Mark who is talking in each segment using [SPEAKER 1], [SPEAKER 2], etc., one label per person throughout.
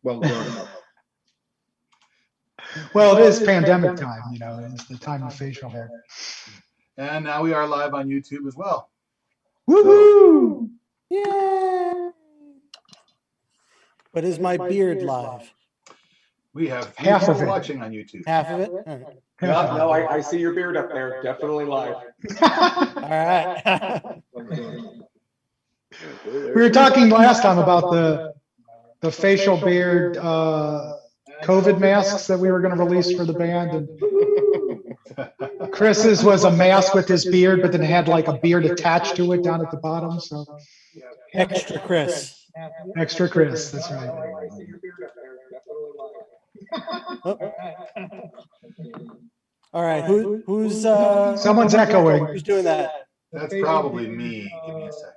[SPEAKER 1] well grown up.
[SPEAKER 2] Well, it is pandemic time, you know, it's the time of facial hair.
[SPEAKER 3] And now we are live on YouTube as well.
[SPEAKER 2] Woohoo!
[SPEAKER 4] Yeah. But is my beard live?
[SPEAKER 3] We have three
[SPEAKER 2] Half of
[SPEAKER 3] people
[SPEAKER 2] it.
[SPEAKER 3] watching on YouTube.
[SPEAKER 4] Half of it? All right.
[SPEAKER 1] No, I see your beard up there. Definitely live.
[SPEAKER 4] All right.
[SPEAKER 2] We were talking last time about the facial beard COVID masks that we were going to release for the band, and Chris's was a mask with his beard, but then it had like a beard attached to it down at the bottom. So
[SPEAKER 4] Extra Chris.
[SPEAKER 2] extra Chris, that's right.
[SPEAKER 4] Oh. All right. Who's
[SPEAKER 2] Someone's echoing.
[SPEAKER 4] who's doing that?
[SPEAKER 3] That's probably me. Give me a second.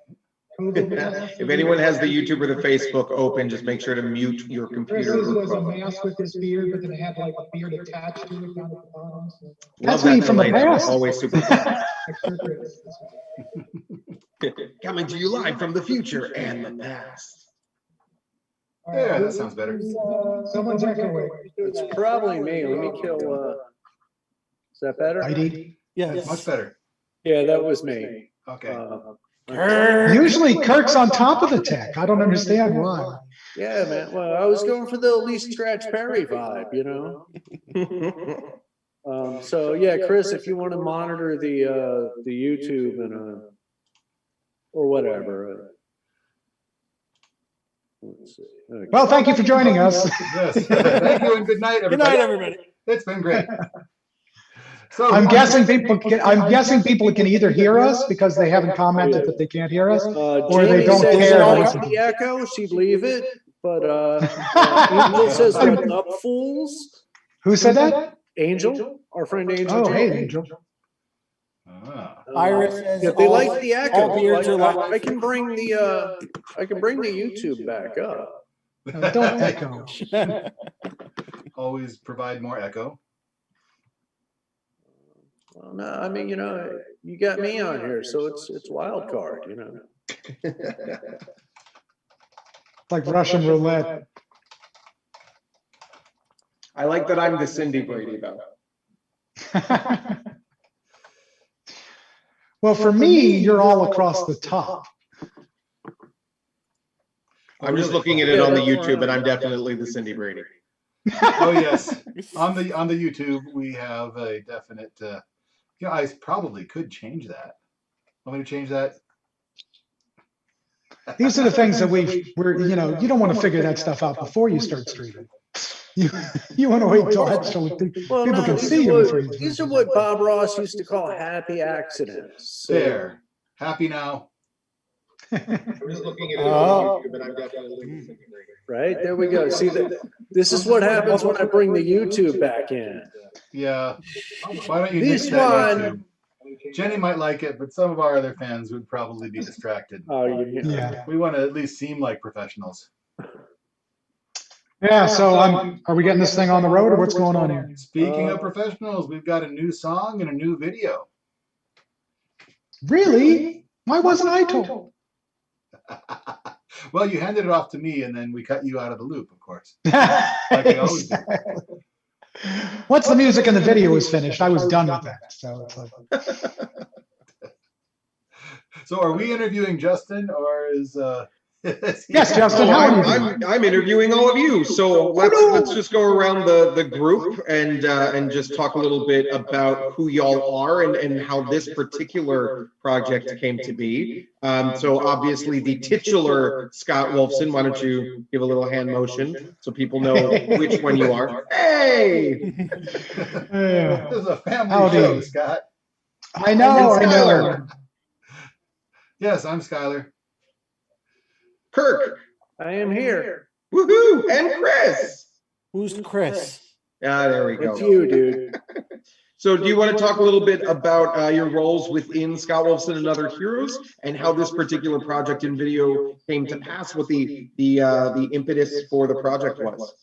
[SPEAKER 1] If anyone has the YouTube or the Facebook open, just make sure to mute your computer.
[SPEAKER 2] Chris's was a mask with his beard, but then it had like a beard attached to it down at the bottom. So
[SPEAKER 1] Love
[SPEAKER 2] that's me
[SPEAKER 1] that
[SPEAKER 2] from the
[SPEAKER 1] delay. That was
[SPEAKER 2] past.
[SPEAKER 1] always super
[SPEAKER 2] Extra Chris, that's right.
[SPEAKER 1] fun. Coming to you live from the future and the past.
[SPEAKER 3] Yeah, that sounds better.
[SPEAKER 2] Someone's echoing.
[SPEAKER 5] It's probably me. Let me kill. Is that better?
[SPEAKER 2] Heidi.
[SPEAKER 4] Yes.
[SPEAKER 3] Much better.
[SPEAKER 5] Yeah, that was me.
[SPEAKER 3] Okay.
[SPEAKER 2] Usually Kirk's on top of the tech. I don't understand why.
[SPEAKER 5] Yeah, man. Well, I was going for the least Scratch Perry vibe, you know. So yeah, Chris, if you want to monitor the YouTube and or whatever. Let's see. Okay.
[SPEAKER 2] Well, thank you for joining us.
[SPEAKER 3] Yes. Thank you and good night,
[SPEAKER 4] Good
[SPEAKER 3] everybody.
[SPEAKER 4] night, everybody.
[SPEAKER 3] It's been great. So
[SPEAKER 2] I'm guessing people can either hear us because they haven't commented that they can't hear us, or they
[SPEAKER 5] Jamie
[SPEAKER 2] don't
[SPEAKER 5] says
[SPEAKER 2] care.
[SPEAKER 5] no to the echo. She'd leave it, but Angel says what's up, fools.
[SPEAKER 2] Who said that?
[SPEAKER 5] Angel, our friend Angel.
[SPEAKER 2] Oh, hey,
[SPEAKER 5] Jamie.
[SPEAKER 2] Angel.
[SPEAKER 4] Iris says
[SPEAKER 5] Yeah, they
[SPEAKER 4] all-
[SPEAKER 5] like the echo.
[SPEAKER 4] all beards are
[SPEAKER 5] Like,
[SPEAKER 4] live.
[SPEAKER 5] I can bring the YouTube back up.
[SPEAKER 2] No, don't echo.
[SPEAKER 3] Always provide more echo.
[SPEAKER 5] Well, no, I mean, you know, you got me on here, so it's wild card, you know.
[SPEAKER 2] Like Russian roulette.
[SPEAKER 1] I like that I'm the Cindy Brady, though.
[SPEAKER 2] Well, for me, you're all across the top.
[SPEAKER 1] I'm just looking at it on the YouTube, and I'm definitely the Cindy Brady.
[SPEAKER 3] Oh yes, on the YouTube we have a definite. You know, I probably could change that. Want me to change that?
[SPEAKER 2] These are the things that we're, you know, you don't want to figure that stuff out before you start streaming. You want to wait till actually
[SPEAKER 5] Well,
[SPEAKER 2] people
[SPEAKER 5] no,
[SPEAKER 2] can
[SPEAKER 5] these
[SPEAKER 2] see
[SPEAKER 5] are
[SPEAKER 2] you.
[SPEAKER 5] what- These are what Bob Ross used to call happy accidents. So-
[SPEAKER 3] There. Happy now.
[SPEAKER 1] I'm just looking at
[SPEAKER 4] it on
[SPEAKER 1] YouTube, and I'm definitely the Cindy Brady.
[SPEAKER 5] Right, there we go. See, this is what happens when I bring the YouTube back in.
[SPEAKER 3] Yeah. Why don't you
[SPEAKER 5] This
[SPEAKER 3] nix that
[SPEAKER 5] one-
[SPEAKER 3] YouTube? Jenny might like it, but some of our other fans would probably be distracted.
[SPEAKER 5] Oh,
[SPEAKER 2] Yeah.
[SPEAKER 3] We want to at least seem like professionals.
[SPEAKER 2] Yeah, so are we getting this thing on the road or what's going on here?
[SPEAKER 3] Speaking of professionals, we've got a new song and a new video.
[SPEAKER 2] Really? Why wasn't I told?
[SPEAKER 3] Well, you handed it off to me, and then we cut you out of the loop, of course. Like we always do.
[SPEAKER 2] Once the music and the video was finished, I was done with that. So it's like,
[SPEAKER 3] So, are we interviewing Justin, or is
[SPEAKER 2] Yes, Justin,
[SPEAKER 1] So
[SPEAKER 2] how are you?
[SPEAKER 1] I'm interviewing all of you. So let's just go around the group and just talk a little bit about who y'all are and how this particular project came to be. So obviously the titular Scott Wolfson. Why don't you give a little hand motion so people know which one you are? Hey,
[SPEAKER 2] Yeah.
[SPEAKER 3] This is a family
[SPEAKER 2] Howdy.
[SPEAKER 3] show, Scott.
[SPEAKER 2] I know, I know.
[SPEAKER 1] Skylar.
[SPEAKER 3] Yes, I'm Skylar.
[SPEAKER 1] Kirk,
[SPEAKER 5] I am here.
[SPEAKER 1] woohoo, and Chris.
[SPEAKER 4] Who's Chris?
[SPEAKER 1] Ah, there we go.
[SPEAKER 5] It's you, dude.
[SPEAKER 1] So do you want to talk a little bit about your roles within Scott Wolfson and Other Heroes and how this particular project and video came to pass, what the impetus for the project was?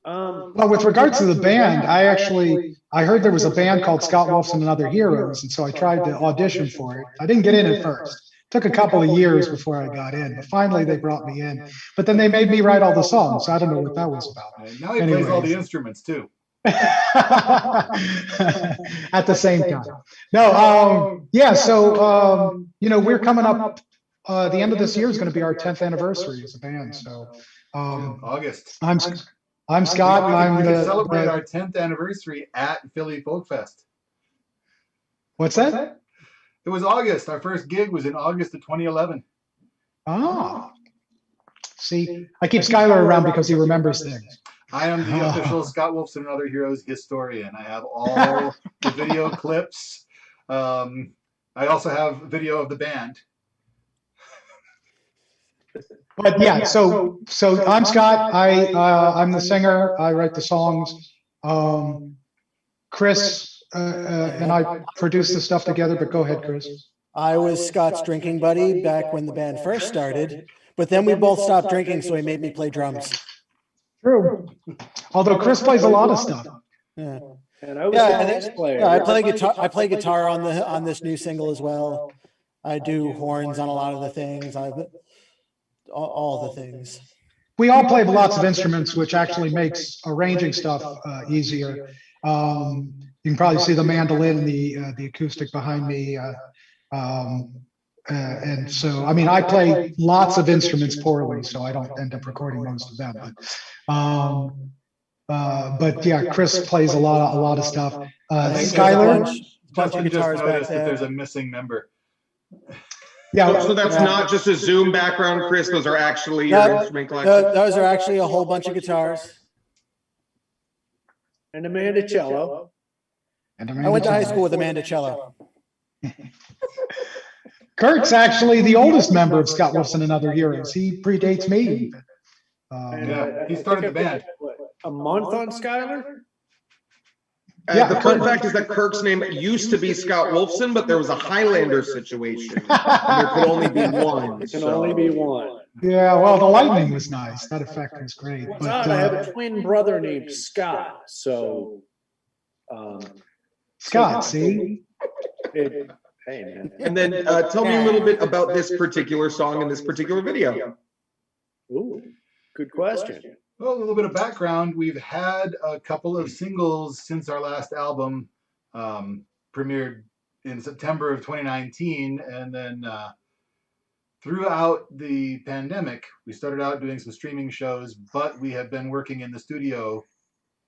[SPEAKER 2] Well, with regards to the band, I heard there was a band called Scott Wolfson and Other Heroes, and so I tried to audition for it. I didn't get in at first. Took a couple of years before I got in, but finally they brought me in. But then they made me write all the songs. So I don't know what that was about.
[SPEAKER 3] And now he plays all the
[SPEAKER 2] Anyways.
[SPEAKER 3] instruments too.
[SPEAKER 2] At the same time. No, yeah, so, you know, we're coming up, the end of this year is going to be our 10th anniversary as a band. So,
[SPEAKER 3] August.
[SPEAKER 2] I'm Scott.
[SPEAKER 3] We
[SPEAKER 2] I'm
[SPEAKER 3] can celebrate
[SPEAKER 2] the,
[SPEAKER 3] our 10th anniversary at Philly Folk Fest.
[SPEAKER 2] what's that?
[SPEAKER 3] It was August. Our first gig was in August of 2011.
[SPEAKER 2] Oh, see, I keep Skylar around because he remembers things.
[SPEAKER 3] I am the official Scott Wolfson and Other Heroes historian. I have all the video clips. I also have video of the band.
[SPEAKER 2] But yeah, so I'm Scott. I'm the singer. I write the songs. Chris and I produce the stuff together. But go ahead, Chris.
[SPEAKER 4] I was Scott's drinking buddy back when the band first started, but then we both stopped drinking, so he made me play drums.
[SPEAKER 2] True. Although Chris plays a lot of stuff.
[SPEAKER 4] Yeah.
[SPEAKER 5] And I was
[SPEAKER 4] Yeah,
[SPEAKER 5] the
[SPEAKER 4] and
[SPEAKER 5] bass player.
[SPEAKER 4] Yeah, I play guitar. I play guitar on this new single as well. I do horns on a lot of the things. All the things.
[SPEAKER 2] We all play lots of instruments, which actually makes arranging stuff easier. You can probably see the mandolin and the acoustic behind me. And so, I mean, I play lots of instruments poorly, so I don't end up recording most of them. But yeah, Chris plays a lot of stuff. Skylar,
[SPEAKER 4] Bunch of
[SPEAKER 3] Justin just
[SPEAKER 4] guitars back
[SPEAKER 3] noticed that
[SPEAKER 4] there.
[SPEAKER 3] there's a missing member.
[SPEAKER 2] yeah.
[SPEAKER 1] So that's not just a Zoom background, Chris. Those are actually your instrument collection.
[SPEAKER 4] Those are actually a whole bunch of guitars.
[SPEAKER 5] And a mandocello.
[SPEAKER 4] I went to high school with Amanda Cello.
[SPEAKER 2] Kurt's actually the oldest member of Scott Wolfson and Other Heroes. He predates me.
[SPEAKER 5] And,
[SPEAKER 3] Yeah, he
[SPEAKER 5] I
[SPEAKER 3] started
[SPEAKER 5] think
[SPEAKER 3] the
[SPEAKER 5] I've
[SPEAKER 3] band.
[SPEAKER 5] been, what, a month on Skylar?
[SPEAKER 2] Yeah.
[SPEAKER 1] The fun fact is that Kirk's name used to be Scott Wolfson, but there was a Highlander situation. And there could only be one.
[SPEAKER 5] It can
[SPEAKER 1] so-
[SPEAKER 5] only be one.
[SPEAKER 2] Yeah, well, the lightning was nice. That effect was great.
[SPEAKER 5] It's
[SPEAKER 2] But
[SPEAKER 5] odd, I have a twin brother named Scott, so
[SPEAKER 2] Scott, see?
[SPEAKER 5] hey man.
[SPEAKER 1] And then tell me a little bit about this particular song and this particular video.
[SPEAKER 5] Ooh, good question.
[SPEAKER 3] Well, a little bit of background. We've had a couple of singles since our last album premiered in September of 2019. And then throughout the pandemic, we started out doing some streaming shows, but we have been working in the studio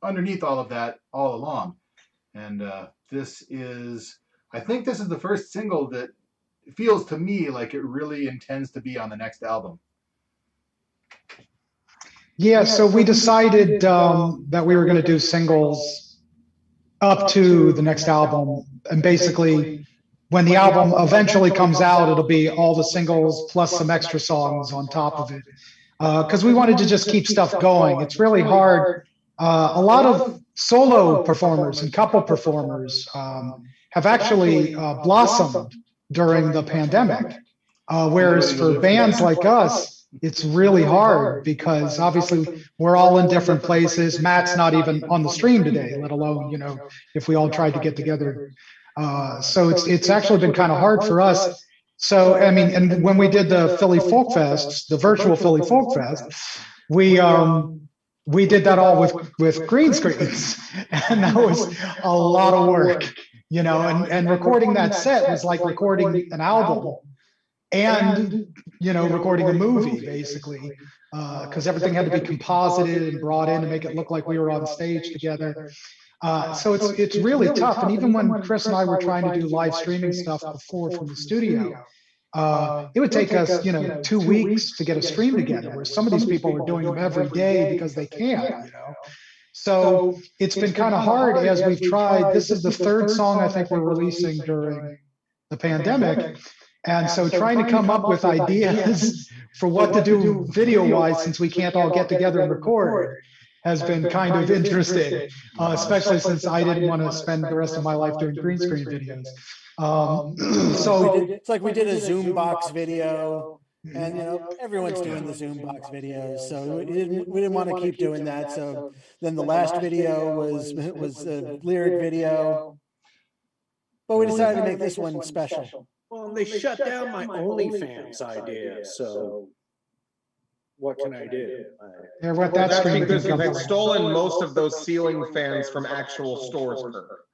[SPEAKER 3] underneath all of that all along. And I think this is the first single that feels to me like it really intends to be on the next album.
[SPEAKER 2] Yeah, so we decided that we were going to do singles up to the next album. And basically, when the album eventually comes out, it'll be all the singles plus some extra songs on top of it. Because we wanted to just keep stuff going. It's really hard. A lot of solo performers and couple performers have actually blossomed during the pandemic. Whereas for bands like us, it's really hard because obviously we're all in different places. Matt's not even on the stream today, let alone, if we all tried to get together. So it's actually been kind of hard for us. So, I mean, and when we did the Philly Folk Fest, the virtual Philly Folk Fest, we did that all with green screens, and that was a lot of work, and recording that set was like recording an album and, recording a movie basically, because everything had to be composited and brought in to make it look like we were on stage together. So it's really tough. And even when Chris and I were trying to do live streaming stuff before from the studio, it would take us, 2 weeks to get a stream together, where some of these people are doing them every day because they can, So it's been kind of hard as we've tried. This is the third song I think we're releasing during the pandemic. And so trying to come up with ideas for what to do video-wise, since we can't all get together and record, has been kind of interesting, especially since I didn't want to spend the rest of my life doing green screen videos. So
[SPEAKER 4] It's like we did a Zoom box video, and everyone's doing the Zoom box videos, so we didn't want to keep doing that. So then the last video was a lyric video, but we decided to make this one special.
[SPEAKER 5] Well, they shut down my OnlyFans idea, so what can I do?
[SPEAKER 2] Yeah, what that
[SPEAKER 1] That's
[SPEAKER 2] screen
[SPEAKER 1] because
[SPEAKER 2] can
[SPEAKER 1] you've
[SPEAKER 2] come
[SPEAKER 1] had stolen most of those ceiling fans from actual stores, Kirk.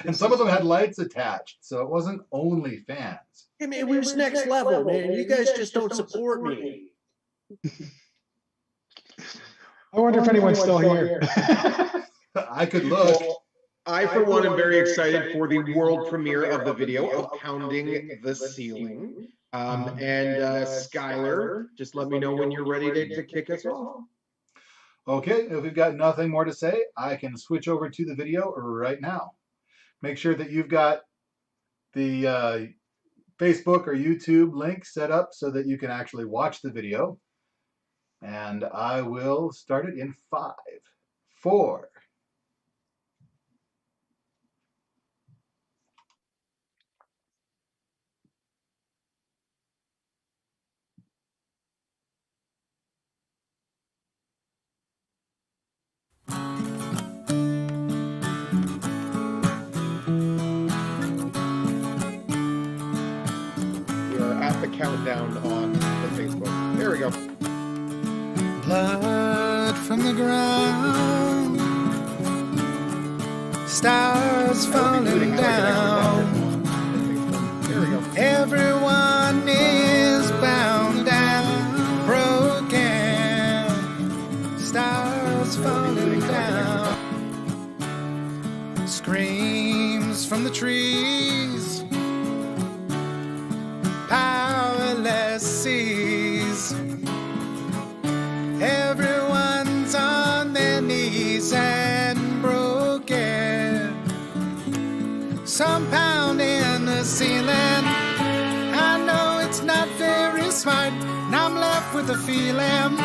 [SPEAKER 3] And some of them had lights attached, so it wasn't only fans.
[SPEAKER 5] I mean, it was next level, man. You guys just don't support me.
[SPEAKER 2] I wonder if anyone's still here.
[SPEAKER 3] I could look.
[SPEAKER 1] I, for one, am very excited for the world premiere of the video of Pounding the Ceiling. Skylar, just let me know when you're ready to kick us off.
[SPEAKER 3] Okay, if we've got nothing more to say, I can switch over to the video right now. Make sure that you've got the Facebook or YouTube link set up so that you can actually watch the video. And I will start it in 5, 4.
[SPEAKER 1] The countdown on the Facebook. There we go.
[SPEAKER 6] Blood from the ground, stars falling down.
[SPEAKER 1] There we go.
[SPEAKER 6] Everyone is bound and broken. Stars falling down. Screams from the trees. Powerless seas. Everyone's on their knees and broken. Some pounding the ceiling. I know it's not very smart, and I'm left with the feeling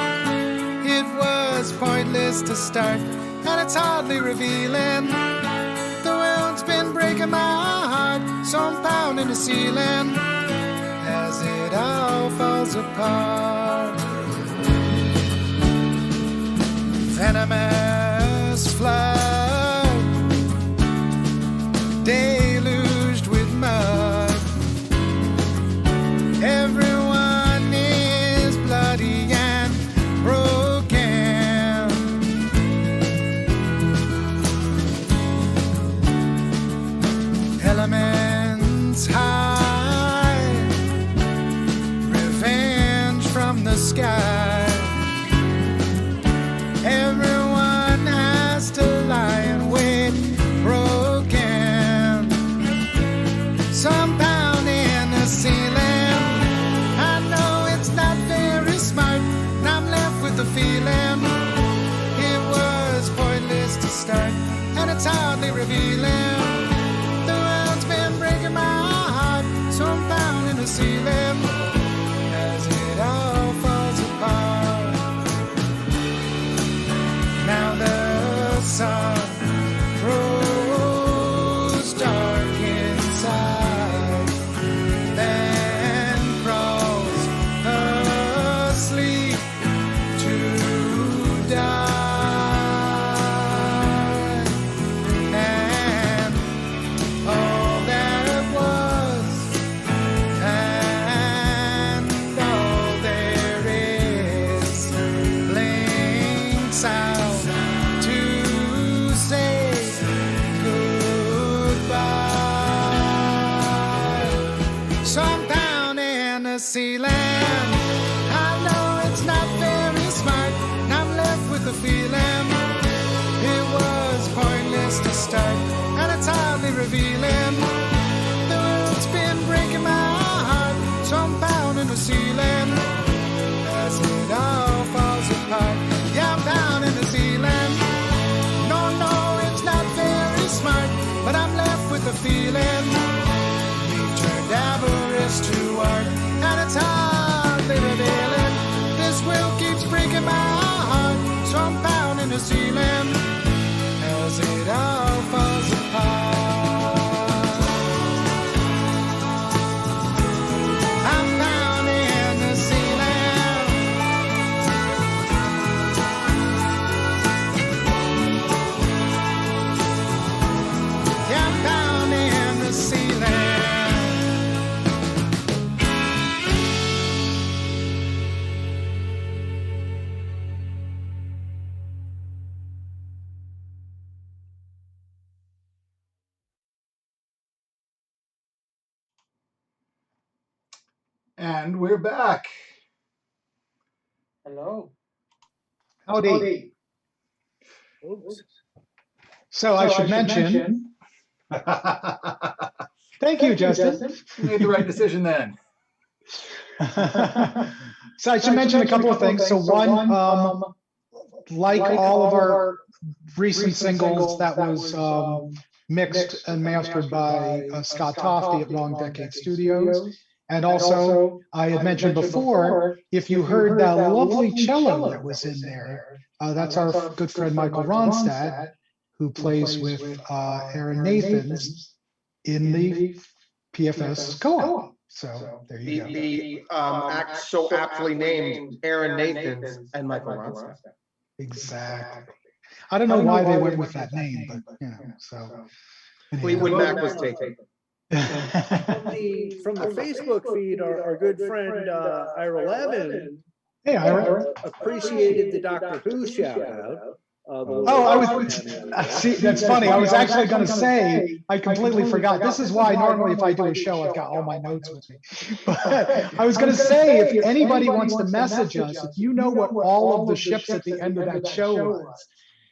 [SPEAKER 6] it was pointless to start, and it's hardly revealing. The world's been breaking my heart, so I'm pounding the ceiling as it all falls apart. Venomous flood, deluged with mud. Everyone is bloody and broken. Elements high, revenge from the sky. Everyone has to lie and wait, broken. Some pound in the ceiling. I know it's not very smart, and I'm left with the feeling it was pointless to start, and it's hardly revealing. The world's been breaking my heart, so I'm pounding the ceiling as it all falls apart. Now the sun grows dark inside, then crawls asleep to die. And all that was, and all there is, blinks out to say goodbye. Some down in the ceiling. I know it's not very smart, and I'm left with the feeling it was pointless to start, and it's hardly revealing. The world's been breaking my heart, so I'm pounding the ceiling as it all falls apart. Yeah, I'm down in the ceiling. No, it's not very smart, but I'm left with the feeling we turned avarice to art, and it's hardly revealing. This world keeps breaking my heart, so I'm pounding the ceiling as it all falls apart. I'm pounding the ceiling. Yeah, I'm pounding the ceiling.
[SPEAKER 3] And we're back.
[SPEAKER 7] Hello.
[SPEAKER 2] Howdy.
[SPEAKER 5] Oops.
[SPEAKER 2] So I should mention, thank you, Justin.
[SPEAKER 3] You made the right decision then.
[SPEAKER 2] So I should mention a couple of things. So one, like all of our recent singles, that was mixed and mastered by Scott Tofty at Wrong Decade Studios. And also, I had mentioned before, if you heard that lovely cello that was in there, that's our good friend Michael Ronstadt, who plays with Aaron Nathans in the PFS co-op. So there you go.
[SPEAKER 1] The act so aptly named Aaron Nathans and Michael Ronstadt.
[SPEAKER 2] Exactly. I don't know why they went with that name, but you know, so.
[SPEAKER 1] Fleetwood Mac was taken.
[SPEAKER 5] From the Facebook feed, our good friend Ira Levin
[SPEAKER 2] Hey, Ira.
[SPEAKER 5] appreciated the Doctor Who shout out.
[SPEAKER 2] Oh, I was, see, that's funny. I was actually going to say, I completely forgot. This is why normally if I do a show, I've got all my notes with me. But I was going to say, if anybody wants to message us, if you know what all of the ships at the end of that show was,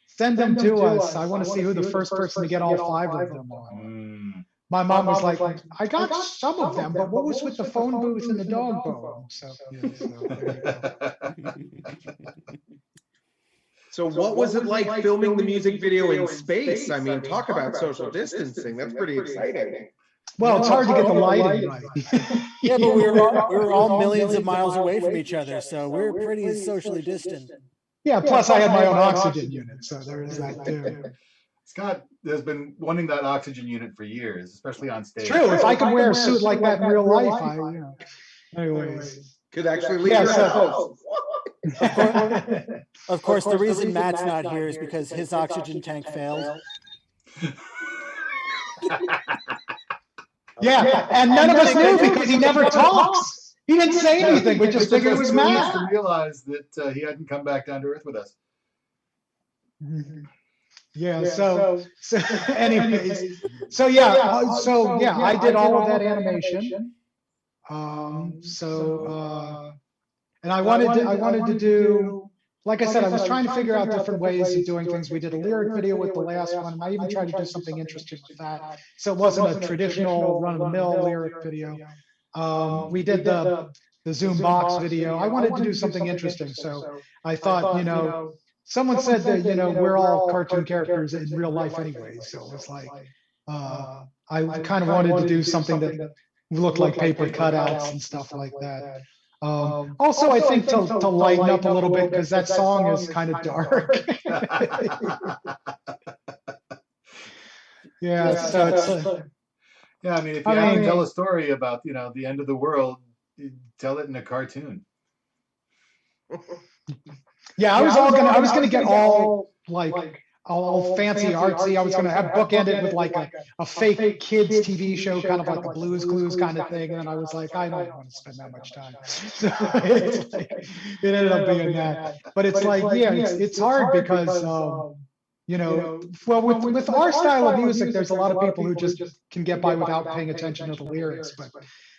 [SPEAKER 2] send them to us. I want to see who the first person to get all 5 of them on. My mom was like, I got some of them, but what was with the phone booth and the dog bone? So, yeah, there you go.
[SPEAKER 1] So what was it like filming the music video in space? I mean, talk about social distancing. That's pretty exciting.
[SPEAKER 2] Well, it's hard to get the lighting right.
[SPEAKER 4] Yeah, but we were all millions of miles away from each other, so we're pretty socially distant.
[SPEAKER 2] Yeah, plus I had my own oxygen unit, so there is that too.
[SPEAKER 3] Scott has been wanting that oxygen unit for years, especially on stage.
[SPEAKER 2] It's true. If I could wear a suit like that in real life, I, you know. Anyways.
[SPEAKER 1] Could actually leave
[SPEAKER 2] Yeah,
[SPEAKER 1] your
[SPEAKER 2] so-
[SPEAKER 1] house.
[SPEAKER 4] Of course, the reason Matt's not here is because his oxygen tank failed.
[SPEAKER 2] Yeah, and none of us knew because he never talks. He didn't say anything. We just figured it was Matt.
[SPEAKER 3] To realize that he hadn't come back down to earth with us.
[SPEAKER 2] Yeah, so anyways, so yeah, I did all of that animation. And I wanted to do, like I said, I was trying to figure out different ways of doing things. We did a lyric video with the last one, and I even tried to do something interesting with that. So it wasn't a traditional run-of-the-mill lyric video. We did the Zoom box video. I wanted to do something interesting, so I thought, you know, someone said that, you know, we're all cartoon characters in real life anyway. So it was like, I kind of wanted to do something that looked like paper cutouts and stuff like that. Also, I think to lighten up a little bit, because that song is kind of dark. Yeah, so it's
[SPEAKER 3] yeah, I mean, if you have to tell a story about, you know, the end of the world, you tell it in a cartoon.
[SPEAKER 2] yeah, I was gonna get all like all fancy artsy. I was gonna have bookended with like a fake kids TV show, kind of like a Blue's Clues kind of thing. And I was like, I don't want to spend that much time. So it's like, it ended up being that. But it's like, yeah, it's hard because you know, well, with our style of music, there's a lot of people who just can get by without paying attention to the lyrics. But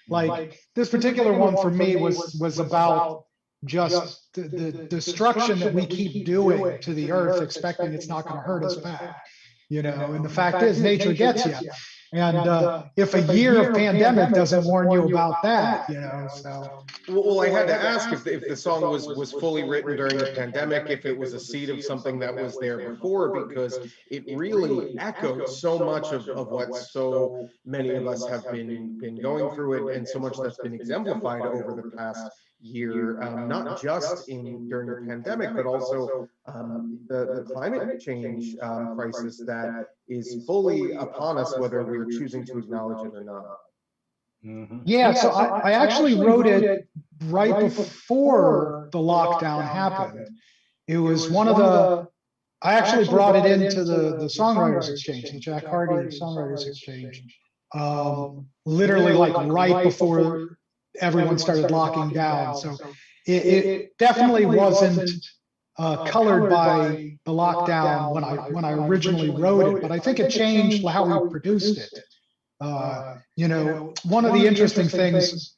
[SPEAKER 2] like this particular one for me was about just the destruction that we keep doing to the earth, expecting it's not going to hurt us back, you know. And the fact is, nature gets you. And if a year of pandemic doesn't warn you about that, you know, so.
[SPEAKER 1] Well, I had to ask if the song was fully written during the pandemic, if it was a seed of something that was there before, because it really echoed so much of what so many of us have been going through it, and so much that's been exemplified over the past year, not just during the pandemic, but also the climate change crisis that is fully upon us, whether we're choosing to acknowledge it or not.
[SPEAKER 2] Yeah, so I actually wrote it right before the lockdown happened. It was one of the, I actually brought it into the Songwriters Exchange, the Jack Hardy Songwriters Exchange, literally like right before everyone started locking down. So it definitely wasn't colored by the lockdown when I originally wrote it, but I think it changed how we produced it. You know, one of the interesting things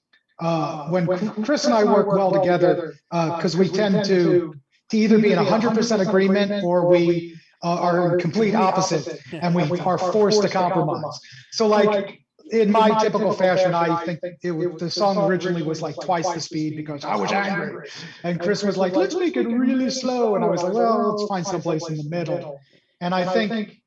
[SPEAKER 2] when Chris and I work well together, because we tend to either be in 100% agreement or we are in complete opposite, and we are forced to compromise. So like in my typical fashion, I think the song originally was like twice the speed because I was angry. And Chris was like, let's make it really slow. And I was like, well, let's find someplace in the middle. And I think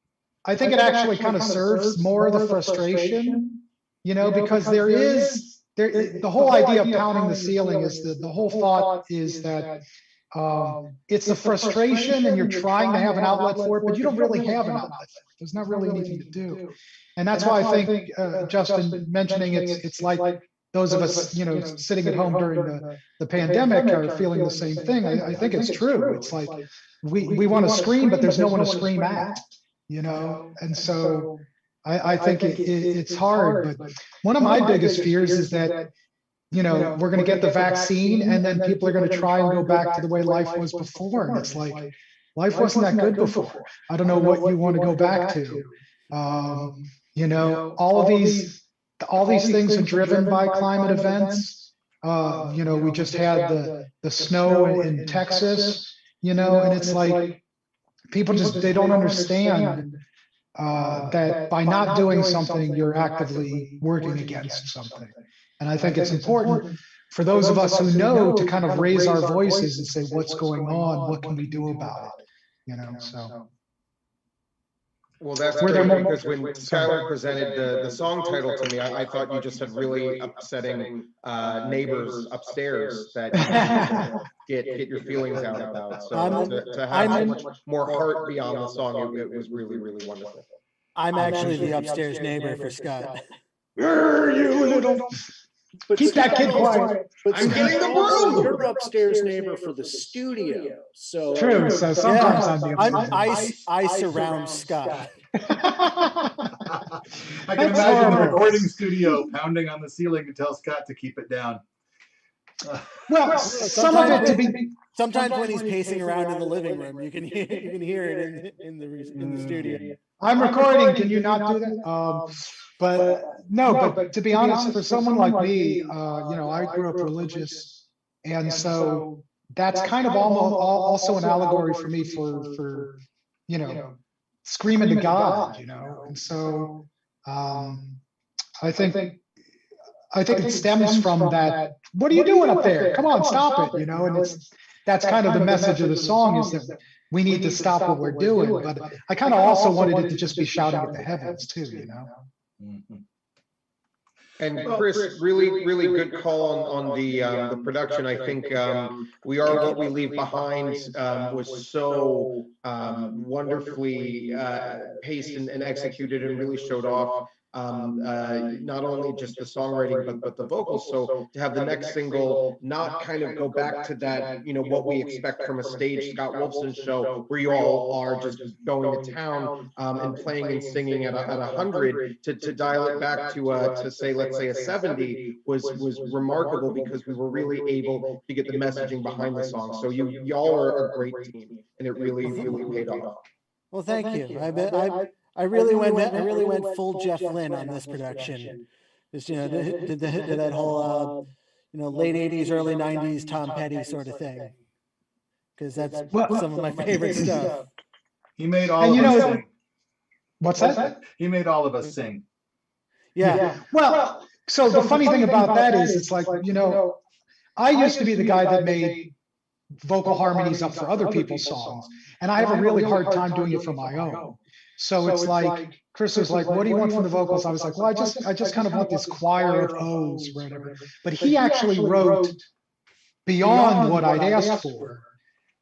[SPEAKER 2] it actually kind of serves more of the frustration, because the whole idea of pounding the ceiling is the whole thought is that it's the frustration and you're trying to have an outlet for it, but you don't really have an outlet for it. There's not really anything to do. And that's why I think Justin mentioning it's like those of us, sitting at home during the pandemic are feeling the same thing. I think it's true. It's like we want to scream, but there's no one to scream at, and so I think it's hard. But one of my biggest fears is that, we're going to get the vaccine and then people are going to try and go back to the way life was before. And it's like, life wasn't that good before. I don't know what you want to go back to. All these things are driven by climate events. We just had the snow in Texas, and it's like people they don't understand that by not doing something, you're actively working against something. And I think it's important for those of us who know to kind of raise our voices and say, what's going on? What can we do about it? So.
[SPEAKER 1] Well, that's great, because when Skylar presented the song title to me, I thought you just had really upsetting neighbors upstairs that you get your feelings out about. So to have much more heart beyond the song, it was really, really wonderful.
[SPEAKER 4] I'm actually the upstairs neighbor for Scott.
[SPEAKER 2] You little. Keep that kid quiet.
[SPEAKER 1] I'm getting the room.
[SPEAKER 5] You're upstairs neighbor for the studio. So
[SPEAKER 2] true. So sometimes I'm the upstairs.
[SPEAKER 4] I surround Scott.
[SPEAKER 3] I can imagine the recording studio pounding on the ceiling to tell Scott to keep it down.
[SPEAKER 2] Well, some of it to be.
[SPEAKER 4] Sometimes when he's pacing around in the living room, you can hear it in the studio.
[SPEAKER 2] I'm recording. Can you not do that? But to be honest, for someone like me, I grew up religious, and so that's kind of also an allegory for me for screaming to God, and so I think it stems from that. What are you doing up there? Come on, stop it, and that's kind of the message of the song is that we need to stop what we're doing. But I kind of also wanted it to just be shouting at the heavens too,
[SPEAKER 3] Mm-hmm.
[SPEAKER 1] And Chris, really, really good call on the production. I think We Are What We Leave Behind was so wonderfully paced and executed, and really showed off not only just the songwriting but the vocals. So to have the next single not kind of go back to that, what we expect from a stage Scott Wolfson show where you all are just going to town and playing and singing at 100, to dial it back to say, let's say a 70 was remarkable, because we were really able to get the messaging behind the song. So y'all are a great team, and it really, really paid off.
[SPEAKER 4] Well, thank you. I really went full Jeff Lynne on this production. Just did that whole late 80s, early 90s Tom Petty sort of thing, because that's some of my favorite stuff.
[SPEAKER 3] He made all of us sing.
[SPEAKER 2] What's that?
[SPEAKER 3] He made all of us sing.
[SPEAKER 2] Yeah. Well, so the funny thing about that is, it's like, I used to be the guy that made vocal harmonies up for other people's songs, and I have a really hard time doing it for my own. So it's like, Chris was like, what do you want from the vocals? I was like, well, I just kind of want this choir of O's or whatever. But he actually wrote beyond what I'd asked for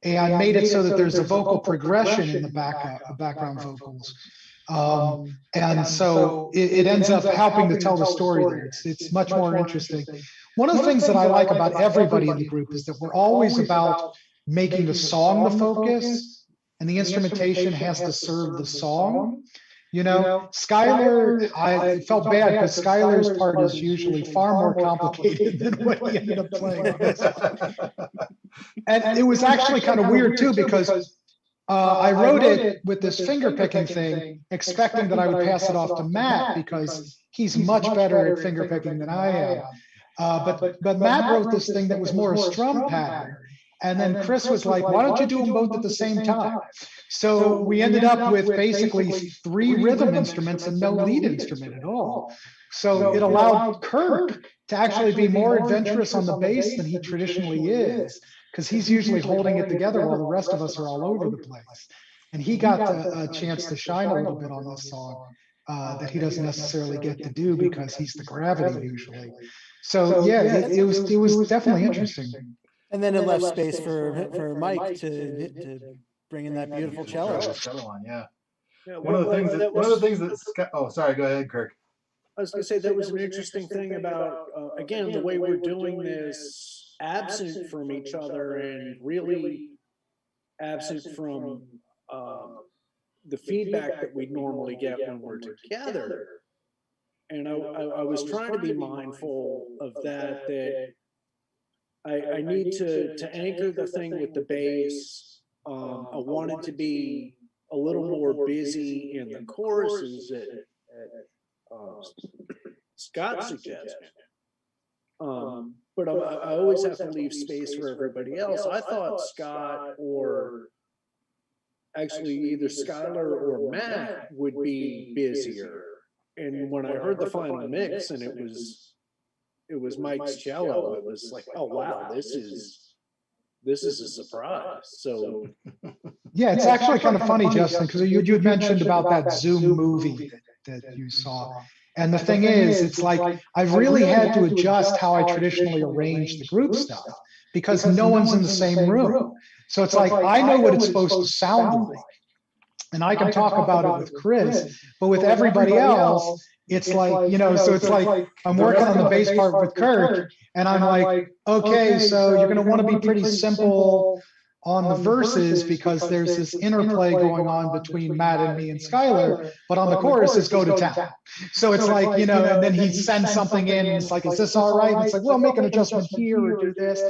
[SPEAKER 2] and made it so that there's a vocal progression in the background vocals. And so it ends up helping to tell the story there. It's much more interesting. One of the things that I like about everybody in the group is that we're always about making the song the focus, and the instrumentation has to serve the song. Skylar, I felt bad because Skylar's part is usually far more complicated than what he ended up playing on this one. And it was actually kind of weird too, because I wrote it with this finger picking thing, expecting that I would pass it off to Matt because he's much better at finger picking than I am. But Matt wrote this thing that was more a strum pattern. And then Chris was like, why don't you do them both at the same time? So we ended up with basically 3 rhythm instruments and no lead instrument at all. So it allowed Kirk to actually be more adventurous on the bass than he traditionally is, because he's usually holding it together while the rest of us are all over the place. And he got a chance to shine a little bit on this song that he doesn't necessarily get to do because he's the gravity usually. So yeah, it was definitely interesting.
[SPEAKER 4] And then it left space for Mike to bring in that beautiful cello.
[SPEAKER 3] Yeah. One of the things that Scott, oh, sorry, go ahead, Kirk.
[SPEAKER 5] I was going to say that was an interesting thing about, again, the way we're doing this, absent from each other and really absent from the feedback that we normally get when we're together. And I was trying to be mindful of that I need to anchor the thing with the bass. I wanted to be a little more busy in the choruses that Scott suggested. But I always have to leave space for everybody else. I thought Scott, or actually either Skylar or Matt, would be busier. And when I heard the final mix and it was Mike's cello, it was like, oh wow, this is a surprise. So
[SPEAKER 2] yeah, it's actually kind of funny, Justin, because you had mentioned about that Zoom movie that you saw. And the thing is, it's like I've really had to adjust how I traditionally arrange the group stuff because no one's in the same room. So it's like I know what it's supposed to sound like. And I can talk about it with Chris, but with everybody else, it's like, so it's like I'm working on the bass part with Kirk, and I'm like, okay, so you're going to want to be pretty simple on the verses because there's this interplay going on between Matt and me and Skylar, but on the choruses, go to town. So it's like, and then he sends something in, and it's like, is this all right? And it's like, well, make an adjustment here or do this.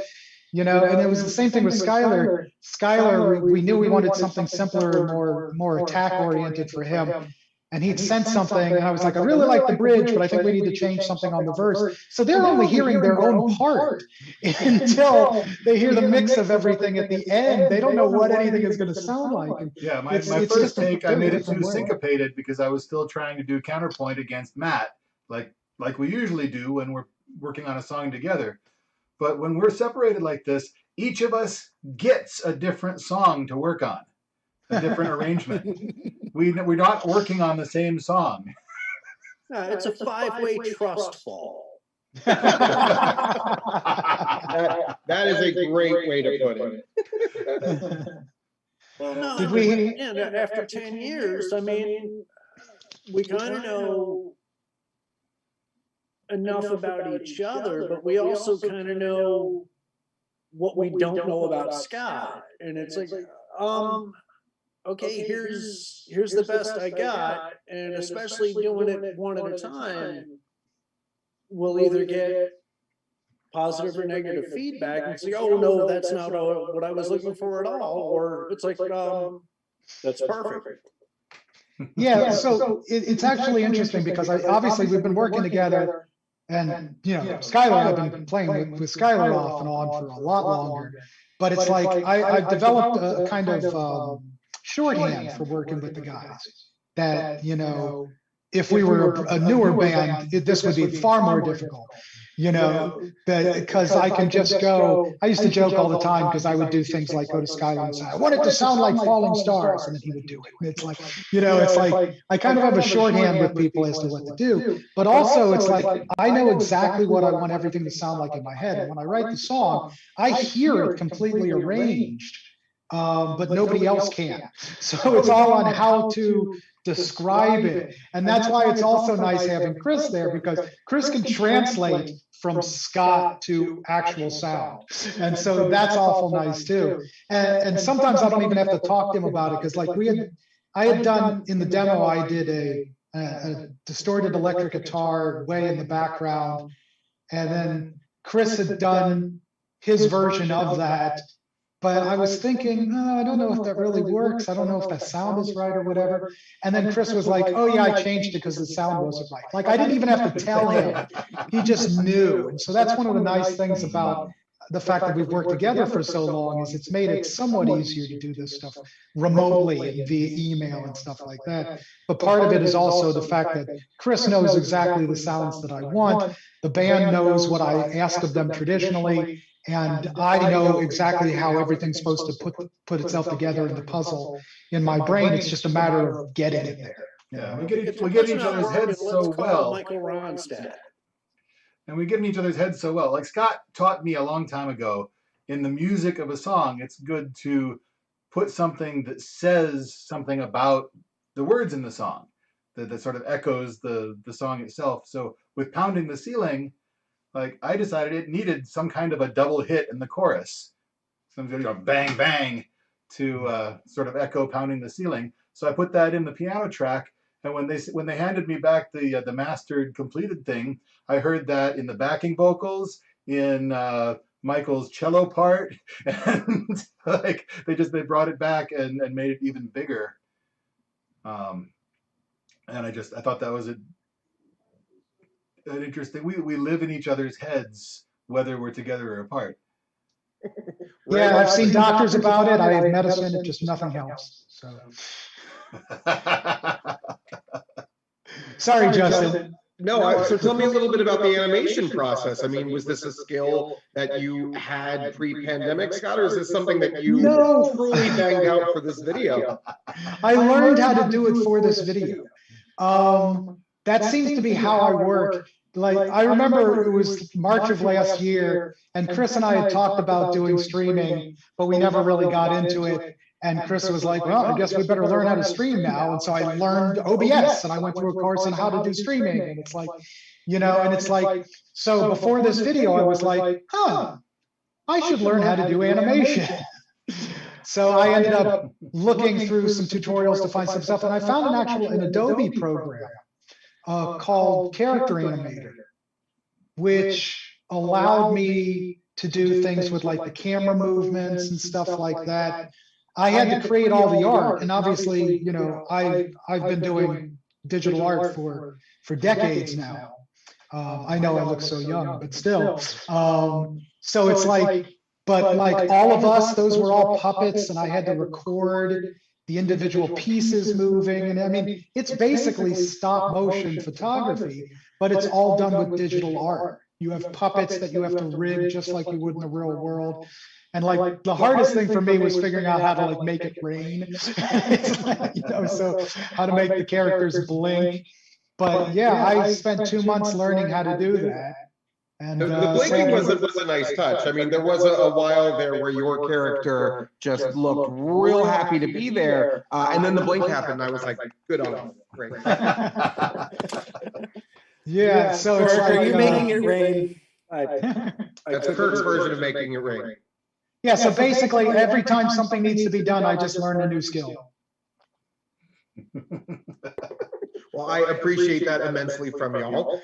[SPEAKER 2] And it was the same thing with Skylar. Skylar, we knew we wanted something simpler, more attack-oriented for him. And he'd sent something, and I was like, I really like the bridge, but I think we need to change something on the verse. So they're only hearing their own part until they hear the mix of everything at the end. They don't know what anything is going to sound like. And
[SPEAKER 3] yeah, my first take, I made it too syncopated because I was still trying to do counterpoint against Matt, like we usually do when we're working on a song together. But when we're separated like this, each of us gets a different song to work on, a different arrangement. We're not working on the same song.
[SPEAKER 5] It's a 5-way trust fall.
[SPEAKER 1] That is a great way to put it.
[SPEAKER 5] Well, no, after 10 years, I mean, we kind of know enough about each other, but we also kind of know what we don't know about Scott. And it's like, okay, here's the best I got, and especially doing it one at a time, we'll either get positive or negative feedback and say, oh no, that's not what I was looking for at all, or it's like, that's perfect.
[SPEAKER 2] Yeah, so it's actually interesting because obviously we've been working together, and Skylar, I've been playing with Skylar off and on for a lot longer, but it's like I've developed a kind of shorthand for working with the guys that, if we were a newer band, this would be far more difficult, because I can just go, I used to joke all the time because I would do things like go to Skylar and say, I want it to sound like Falling Stars, and then he would do it. And it's like, it's like, I kind of have a shorthand with people as to what to do, but also it's like, I know exactly what I want everything to sound like in my head. And when I write the song, I hear it completely arranged, but nobody else can. So it's all on how to describe it. And that's why it's also nice having Chris there, because Chris can translate from Scott to actual sound. And so that's awful nice too. And sometimes I don't even have to talk to him about it, because like I had done in the demo, I did a distorted electric guitar way in the background. And then Chris had done his version of that, but I was thinking, oh, I don't know if that really works. I don't know if that sound is right or whatever. And then Chris was like, oh yeah, I changed it because the sound wasn't right. Like I didn't even have to tell him. He just knew. And so that's one of the nice things about the fact that we've worked together for so long is it's made it somewhat easier to do this stuff remotely and via email and stuff like that. But part of it is also the fact that Chris knows exactly the sounds that I want. The band knows what I ask of them traditionally. And I know exactly how everything's supposed to put itself together in the puzzle in my brain. It's just a matter of getting it there.
[SPEAKER 3] Yeah, we get each other's heads so well.
[SPEAKER 5] Michael Ronstadt.
[SPEAKER 3] And we get in each other's heads so well. Like Scott taught me a long time ago, in the music of a song, it's good to put something that says something about the words in the song, that sort of echoes the song itself. So with Pounding the Ceiling, like I decided it needed some kind of a double hit in the chorus. Some bang, bang to sort of echo Pounding the Ceiling. So I put that in the piano track. And when they handed me back the mastered completed thing, I heard that in the backing vocals, in Michael's cello part, and like they brought it back and made it even bigger. And I thought that was an interesting. We live in each other's heads whether we're together or apart.
[SPEAKER 2] Yeah, I've seen doctors about it. I have medicine. It just nothing helps. So. Sorry, Justin.
[SPEAKER 1] No, so tell me a little bit about the animation process. I mean, was this a skill that you had pre-pandemic, Scott, or is this something that you truly banged out for this video?
[SPEAKER 2] I learned how to do it for this video. That seems to be how I work. Like, I remember it was March of last year, and Chris and I had talked about doing streaming, but we never really got into it. And Chris was like, well, I guess we better learn how to stream now. And so I learned OBS and I went through a course on how to do streaming. And it's like, and it's like, so before this video, I was like, I should learn how to do animation. So I ended up looking through some tutorials to find some stuff. And I found an Adobe program called Character Animator, which allowed me to do things with like the camera movements and stuff like that. I had to create all the art, and obviously, I've been doing digital art for decades now. I know I look so young, but still. So it's like, but like all of us, those were all puppets, and I had to record the individual pieces moving. And I mean, it's basically stop motion photography, but it's all done with digital art. You have puppets that you have to rig just like you would in the real world. And like the hardest thing for me was figuring out how to like make it rain, so how to make the characters blink. But yeah, I spent 2 months learning how to do that. And
[SPEAKER 1] the blinking was a nice touch. I mean, there was a while there where your character just looked real happy to be there, and then the blink happened, and I was like, good on you, great.
[SPEAKER 2] Yeah, so it's like,
[SPEAKER 4] are you making it rain?
[SPEAKER 1] That's Kurt's version of making it rain.
[SPEAKER 2] Yeah, so basically every time something needs to be done, I just learn a new skill.
[SPEAKER 1] Well, I appreciate that immensely from y'all.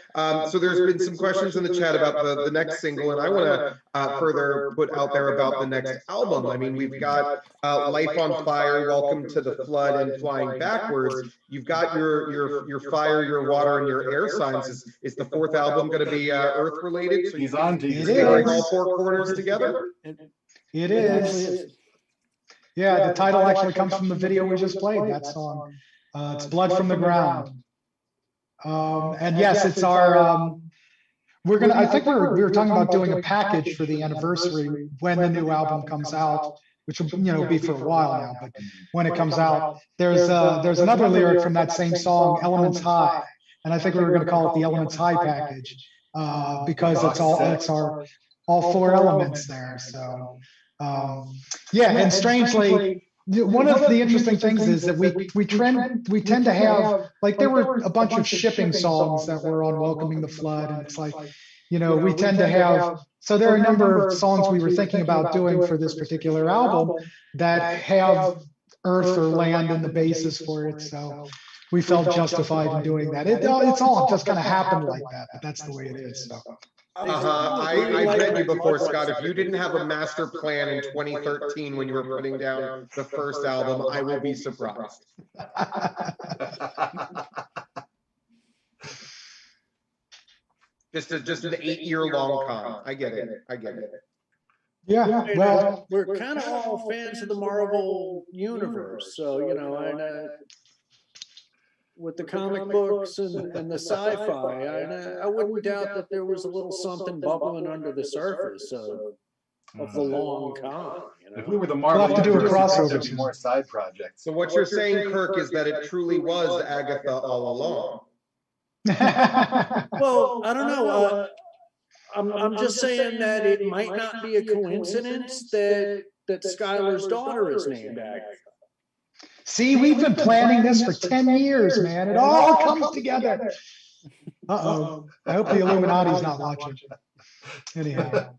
[SPEAKER 1] So there's been some questions in the chat about the next single, and I want to further put out there about the next album. I mean, we've got Life on Fire, Welcome to the Flood, and Flying Backwards. You've got your fire, your water, and your air signs. Is the fourth album going to be Earth related? So
[SPEAKER 3] he's on to you.
[SPEAKER 1] Bring all four corners together.
[SPEAKER 2] It is. Yeah, the title actually comes from the video we just played, that song. It's Blood from the Ground. And yes, it's our, I think we were talking about doing a package for the anniversary when the new album comes out, which will, be for a while now, but when it comes out, there's another lyric from that same song, Elements High. And I think we were going to call it the Elements High package, because it's all four elements there. So, yeah, and strangely, one of the interesting things is that we tend to have, like, there were a bunch of shipping songs that were on Welcoming the Flood, and it's like, we tend to have, so there are a number of songs we were thinking about doing for this particular album that have earth or land in the basis for it, so we felt justified in doing that. It's all just kind of happened like that, but that's the way it is. So.
[SPEAKER 1] I've met you before, Scott. If you didn't have a master plan in 2013 when you were putting down the first album, I will be surprised. Just an 8-year-long con. I get it.
[SPEAKER 2] Yeah, well,
[SPEAKER 5] we're kind of all fans of the Marvel universe, so with the comic books and the sci-fi, I wouldn't doubt that there was a little something bubbling under the surface of the long con.
[SPEAKER 3] If we were the Marvel,
[SPEAKER 2] we'll have to do a crossover.
[SPEAKER 3] There'd be more side projects.
[SPEAKER 1] So what you're saying, Kirk, is that it truly was Agatha all along.
[SPEAKER 5] Well, I don't know. I'm just saying that it might not be a coincidence that Skylar's daughter is named Agatha.
[SPEAKER 2] See, we've been planning this for 10 years, man. It all comes together. Uh-oh. I hope the Illuminati's not watching. Anyhow.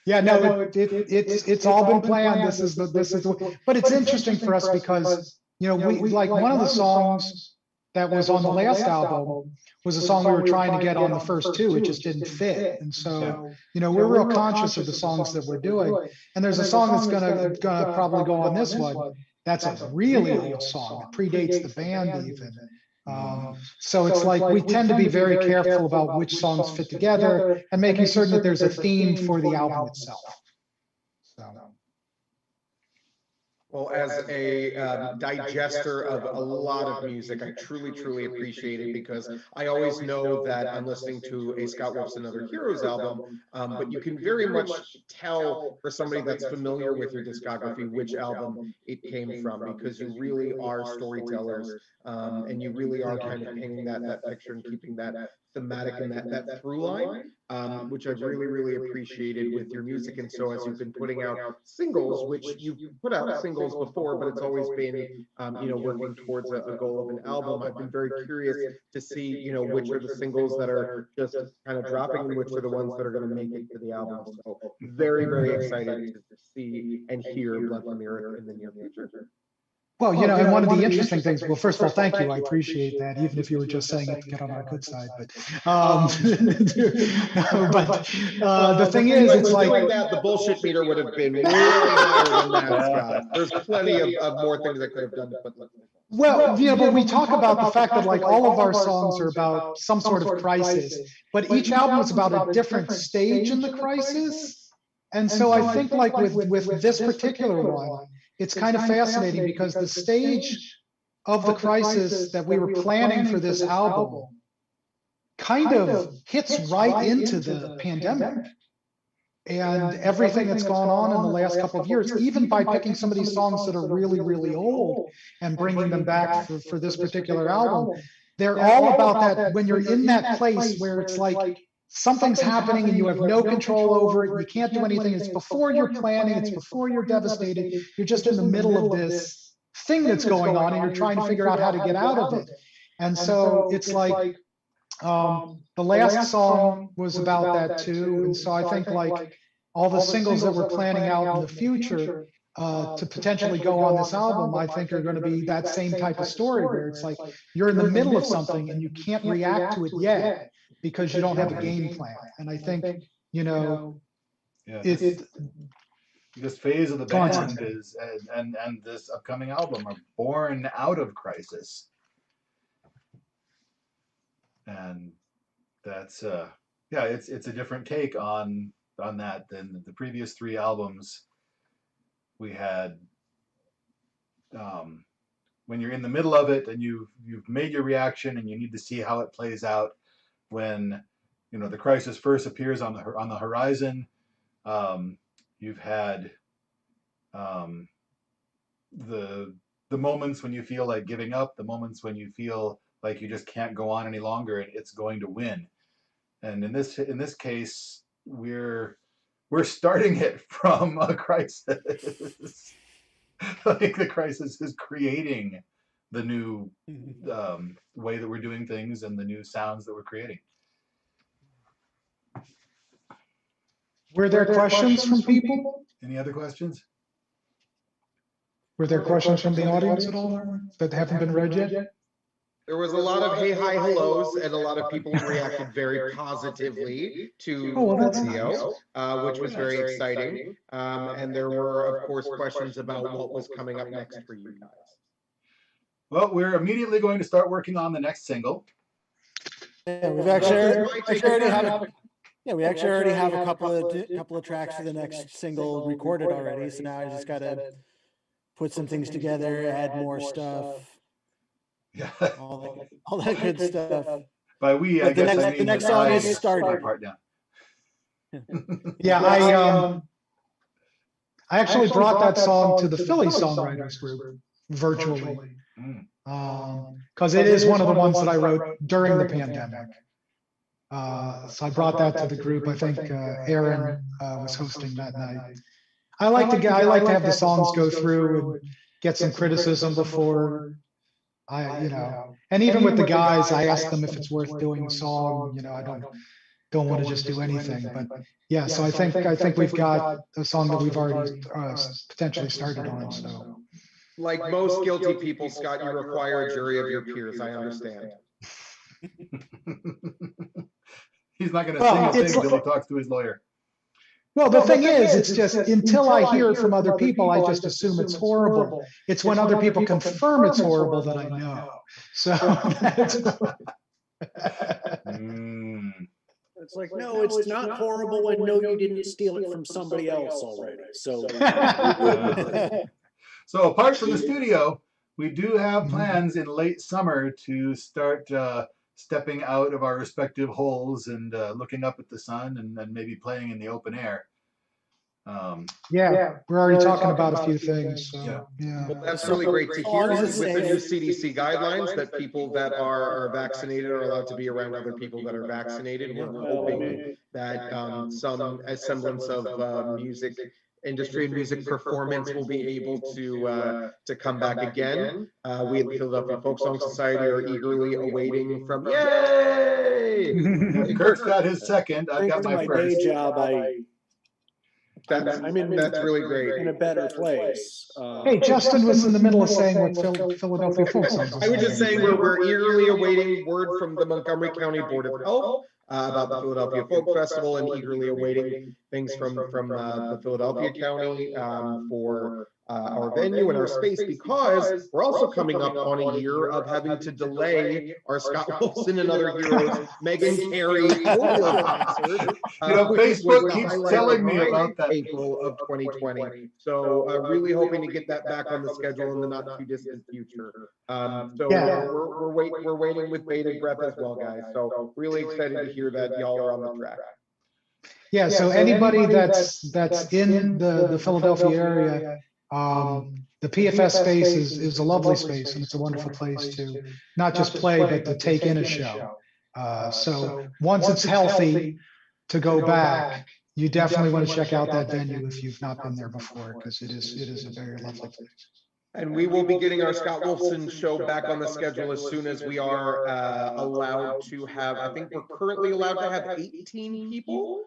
[SPEAKER 2] Yeah, no, it's all been planned. This is but it's interesting for us because, we like one of the songs that was on the last album was a song we were trying to get on the first two. It just didn't fit. And so, we're real conscious of the songs that we're doing. And there's a song that's gonna probably go on this one. That's a really old song. It predates the band even. So it's like we tend to be very careful about which songs fit together and making certain that there's a theme for the album itself. So.
[SPEAKER 1] Well, as a digester of a lot of music, I truly appreciate it because I always know that I'm listening to a Scott Wolf's and Other Heroes album, but you can very much tell for somebody that's familiar with your discography which album it came from, because you really are storytellers, and you really are kind of painting that picture and keeping that thematic and that through line, which I've really appreciated with your music. And so as you've been putting out singles, which you've put out singles before, but it's always been, working towards a goal of an album, I've been very curious to see, which are the singles that are just kind of dropping and which are the ones that are going to make it to the album. So very excited to see and hear Blood from the Earth in the near future.
[SPEAKER 2] Well, and one of the interesting things, well, first of all, thank you. I appreciate that, even if you were just saying it to get on our good side. But, the thing is, it's like
[SPEAKER 1] that, the bullshit meter would have been way higher than that, Scott. There's plenty of more things I could have done to put.
[SPEAKER 2] Well, but we talk about the fact that like all of our songs are about some sort of crisis, but each album is about a different stage in the crisis. And so I think like with this particular one, it's kind of fascinating because the stage of the crisis that we were planning for this album kind of hits right into the pandemic and everything that's gone on in the last couple of years, even by picking some of these songs that are really old and bringing them back for this particular album. They're all about that when you're in that place where it's like something's happening and you have no control over it. You can't do anything. It's before you're planning. It's before you're devastated. You're just in the middle of this thing that's going on and you're trying to figure out how to get out of it. And so it's like the last song was about that too. And so I think like all the singles that we're planning out in the future to potentially go on this album, I think are going to be that same type of story where it's like you're in the middle of something and you can't react to it yet, because you don't have a game plan. And I think,
[SPEAKER 3] this phase of the band is and this upcoming album are born out of crisis. And that's it's a different take on that than the previous three albums. We had when you're in the middle of it and you've made your reaction and you need to see how it plays out. When the crisis first appears on the horizon, you've had the moments when you feel like giving up, the moments when you feel like you just can't go on any longer and it's going to win. And in this case, we're starting it from a crisis. Like the crisis is creating the new way that we're doing things and the new sounds that we're creating.
[SPEAKER 2] Were there questions from people?
[SPEAKER 3] Any other questions?
[SPEAKER 2] Were there questions from the audience at all that haven't been read yet?
[SPEAKER 1] There was a lot of hey, hi, hellos, and a lot of people reacted very positively to
[SPEAKER 2] Oh, well,
[SPEAKER 1] the
[SPEAKER 2] that's
[SPEAKER 1] video, which was very exciting. And there were, of course, questions about what was coming up next for you guys.
[SPEAKER 3] Well, we're immediately going to start working on the next single.
[SPEAKER 4] Yeah, we've actually already have. Yeah, we actually already have a couple of tracks for the next single recorded already. So now I just gotta put some things together, add more stuff,
[SPEAKER 3] Yeah.
[SPEAKER 4] all that good stuff.
[SPEAKER 3] By we,
[SPEAKER 4] But
[SPEAKER 3] I guess I
[SPEAKER 4] the
[SPEAKER 3] mean
[SPEAKER 4] next
[SPEAKER 3] that
[SPEAKER 4] song
[SPEAKER 3] I
[SPEAKER 4] is
[SPEAKER 3] put my
[SPEAKER 4] started.
[SPEAKER 3] part down.
[SPEAKER 2] Yeah, I actually brought that song to the Philly Songwriters Group virtually, because it is one of the ones that I wrote during the pandemic. So I brought that to the group. I think Aaron was hosting that night. I like to have the songs go through and get some criticism before and even with the guys, I ask them if it's worth doing a song. I don't want to just do anything, but yeah. So I think we've got a song that we've already potentially started on. So,
[SPEAKER 1] like most guilty people, Scott, you require a jury of your peers. I understand.
[SPEAKER 3] He's not going to sing a thing until he talks to his lawyer.
[SPEAKER 2] Well, the thing is, it's just until I hear it from other people, I just assume it's horrible. It's when other people confirm it's horrible that I know. So
[SPEAKER 5] it's like, no, it's not horrible, and no, you didn't steal it from somebody else already. So,
[SPEAKER 3] so apart from the studio, we do have plans in late summer to start stepping out of our respective holes and looking up at the sun and maybe playing in the open air.
[SPEAKER 2] Yeah, we're already talking about a few things. So, yeah.
[SPEAKER 1] Well, that's really great to hear. With the new CDC guidelines that people that are vaccinated are allowed to be around other people that are vaccinated. We're hoping that some semblance of music industry and music performance will be able to come back again. We at the Philadelphia Folk Song Society are eagerly awaiting from yay!
[SPEAKER 3] Kurt's got his second. I've got my first.
[SPEAKER 5] Day job,
[SPEAKER 1] that's really great.
[SPEAKER 5] In a better place.
[SPEAKER 2] Hey, Justin was in the middle of saying what Philadelphia Folk Songs.
[SPEAKER 1] I was just saying we're eagerly awaiting word from the Montgomery County Board of Health about the Philadelphia Folk Festival, and eagerly awaiting things from the Philadelphia County for our venue and our space, because we're also coming up on a year of having to delay our Scott Wolfson and Other Heroes Megan Carey concert.
[SPEAKER 3] Facebook keeps telling me about that.
[SPEAKER 1] April of 2020. So really hoping to get that back on the schedule in the not too distant future. We're waiting with bated breath as well, guys. So really excited to hear that y'all are on the track.
[SPEAKER 2] Yeah. So anybody that's in the Philadelphia area. The PFS space is a lovely space, and it's a wonderful place to not just play, but to take in a show. So once it's healthy to go back, you definitely want to check out that venue if you've not been there before, because it is a very lovely place.
[SPEAKER 1] And we will be getting our Scott Wolfson show back on the schedule as soon as we are allowed to have. I think we're currently allowed to have 18 people.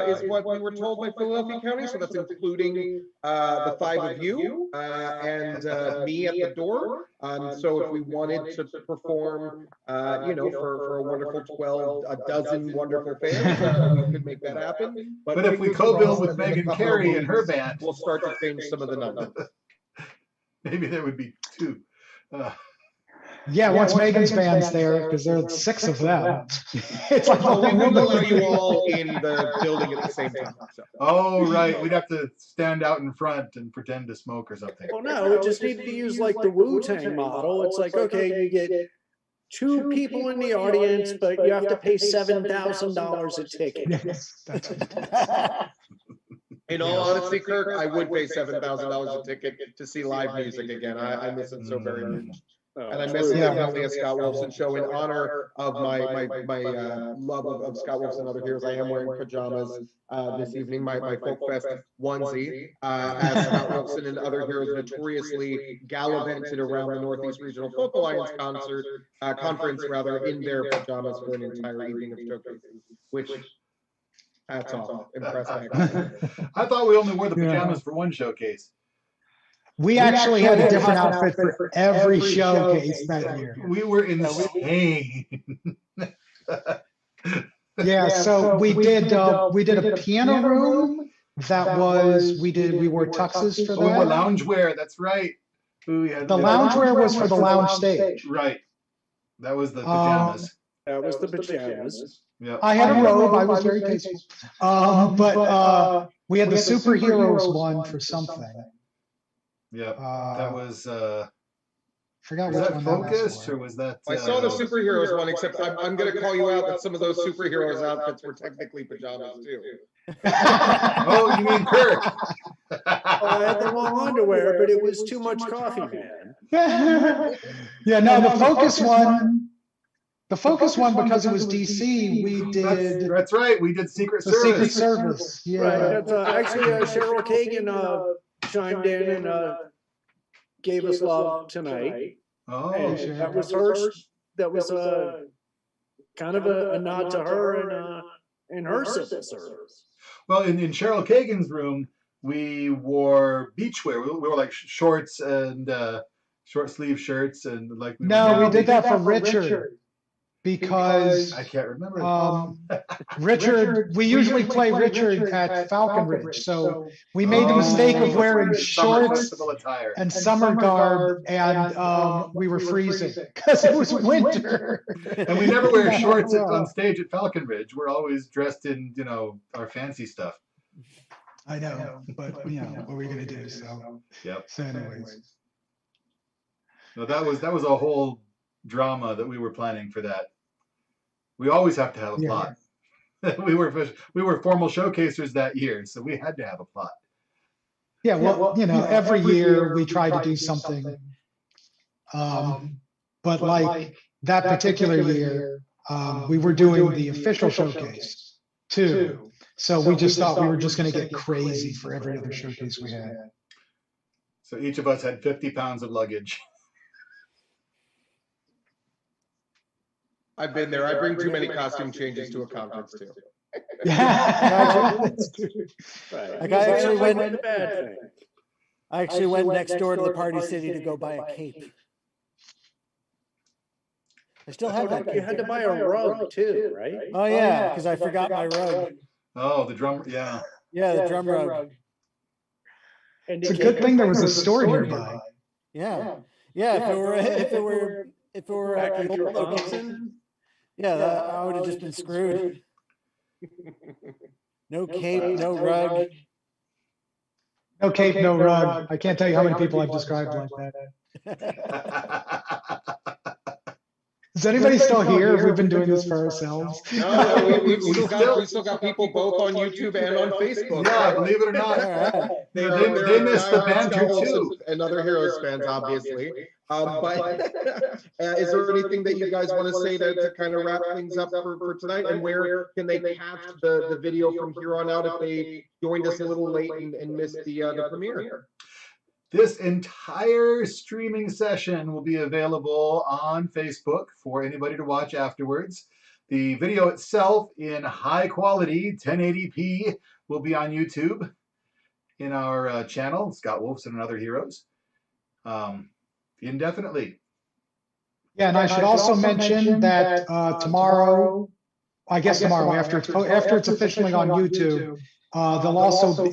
[SPEAKER 1] Is what we were told by Philadelphia County, so that's including the 5 of you and me at the door. So if we wanted to perform, for a wonderful a dozen wonderful fans, we could make that happen.
[SPEAKER 3] But if we co-bill with Megan Carey and her band,
[SPEAKER 1] we'll start to change some of the numbers.
[SPEAKER 3] Maybe there would be 2.
[SPEAKER 2] Once Megan's band's there, because there are 6 of them. It's like
[SPEAKER 1] we will allow you all in the building at the same time. So.
[SPEAKER 3] Oh, right. We'd have to stand out in front and pretend to smoke or something.
[SPEAKER 5] Well, no, we just need to use like the Wu-Tang model. It's like, okay, you get 2 people in the audience, but you have to pay $7,000 a ticket.
[SPEAKER 2] Yes, that's
[SPEAKER 1] In all honesty, Kirk, I would pay $7,000 a ticket to see live music again. I miss it so very much. And I miss definitely a Scott Wolfson show. In honor of my love of Scott Wolfson and Other Heroes, I am wearing pajamas this evening, my Folk Fest onesie, as Scott Wolfson and Other Heroes notoriously gallivanted around the Northeast Regional Folk Alliance conference in their pajamas for an entire evening of showcases, which, hats off, impressed.
[SPEAKER 3] I thought we only wore the pajamas for one showcase.
[SPEAKER 2] We actually had a different outfit for every showcase that year.
[SPEAKER 3] We were insane.
[SPEAKER 2] Yeah, so we did a piano room that was, we wore tuxes for
[SPEAKER 3] Oh, we wore
[SPEAKER 2] that.
[SPEAKER 3] loungewear. That's right. We had
[SPEAKER 2] The loungewear was for the lounge stage.
[SPEAKER 3] Right. That was the pajamas.
[SPEAKER 5] That was the pajamas.
[SPEAKER 3] Yep.
[SPEAKER 2] I had a robe, I was very tasteful. But we had the superheroes one for something.
[SPEAKER 3] Yep. That was
[SPEAKER 2] Forgot
[SPEAKER 3] was
[SPEAKER 2] which
[SPEAKER 3] that
[SPEAKER 2] one
[SPEAKER 3] Focus
[SPEAKER 2] that
[SPEAKER 3] or
[SPEAKER 2] was.
[SPEAKER 3] was that
[SPEAKER 1] I saw the superheroes one, except I'm going to call you out that some of those superheroes outfits were technically pajamas too.
[SPEAKER 3] Oh, you mean Kirk?
[SPEAKER 5] I had the wrong underwear, but it was too much coffee, man.
[SPEAKER 2] Yeah, no, the Focus one. The Focus one, because it was DC, we did
[SPEAKER 3] That's right. We did Secret
[SPEAKER 2] the Secret
[SPEAKER 3] Service.
[SPEAKER 2] Service. Yeah.
[SPEAKER 5] Right. That's actually Cheryl Kagan chimed in and gave us love tonight.
[SPEAKER 3] Oh,
[SPEAKER 5] And that was her. That was kind of a nod to her and her civil service.
[SPEAKER 3] well, in Cheryl Kagan's room, we wore beachwear. We wore like shorts and short sleeve shirts and like.
[SPEAKER 2] No, we did that for Richard because
[SPEAKER 3] I can't remember.
[SPEAKER 2] Richard, we usually play Richard at Falcon Ridge, so we made the mistake of wearing
[SPEAKER 3] Summer
[SPEAKER 2] shorts
[SPEAKER 3] festival attire.
[SPEAKER 2] and summer garb, and we were freezing because it was winter.
[SPEAKER 3] And we never wear shorts on stage at Falcon Ridge. We're always dressed in, our fancy stuff.
[SPEAKER 2] I know, but what are we gonna do? So,
[SPEAKER 3] Yep.
[SPEAKER 2] so anyways.
[SPEAKER 3] No, that was a whole drama that we were planning for that. We always have to have a
[SPEAKER 2] Yeah.
[SPEAKER 3] plot. we were formal showcasers that year, so we had to have a plot.
[SPEAKER 2] Yeah, well, every year we try to do something. But like that particular year, we were doing the official showcase too. So we just thought we were just going to get crazy for every other showcase we had.
[SPEAKER 3] So each of us had 50 pounds of luggage.
[SPEAKER 1] I've been there. I bring too many costume changes to a conference too.
[SPEAKER 2] Yeah.
[SPEAKER 5] Right.
[SPEAKER 4] Like, I actually went-
[SPEAKER 5] the bad thing.
[SPEAKER 4] I actually went next door to the Party City to go buy a cape. I still have that
[SPEAKER 5] You
[SPEAKER 4] cape.
[SPEAKER 5] had to buy a rug too, right?
[SPEAKER 4] Oh yeah, because I forgot my rug.
[SPEAKER 3] Oh, the drum, yeah.
[SPEAKER 4] Yeah, the drum rug.
[SPEAKER 5] And
[SPEAKER 2] It's a good thing there was a store nearby.
[SPEAKER 4] Yeah, yeah. If it were at the old location, yeah, I would have just been screwed. No cape, no rug.
[SPEAKER 2] No cape, no rug. I can't tell you how many people I've described like that. Is anybody still here? Have we been doing this for ourselves?
[SPEAKER 1] No, we've still got people both on YouTube and on Facebook.
[SPEAKER 3] Yeah, believe it or not. They missed the banter too.
[SPEAKER 1] And other Heroes fans, obviously. But is there anything that you guys want to say to kind of wrap things up for tonight? And where can they catch the video from here on out if they joined us a little late and missed the premiere?
[SPEAKER 3] This entire streaming session will be available on Facebook for anybody to watch afterwards. The video itself in high quality 1080p will be on YouTube in our channel, Scott Wolfson and Other Heroes, indefinitely.
[SPEAKER 2] Yeah, and I should also mention that tomorrow, after it's officially on YouTube,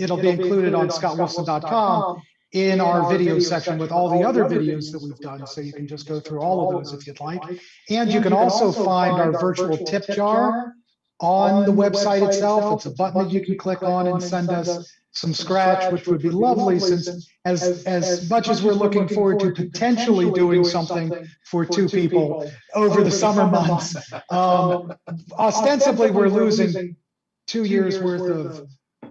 [SPEAKER 2] it'll be included on scottwolfson.com in our video section with all the other videos that we've done. So you can just go through all of those if you'd like. And you can also find our virtual tip jar on the website itself. It's a button that you can click on and send us some scratch, which would be lovely, since as much as we're looking forward to potentially doing something for two people over the summer months, ostensibly we're losing 2 years worth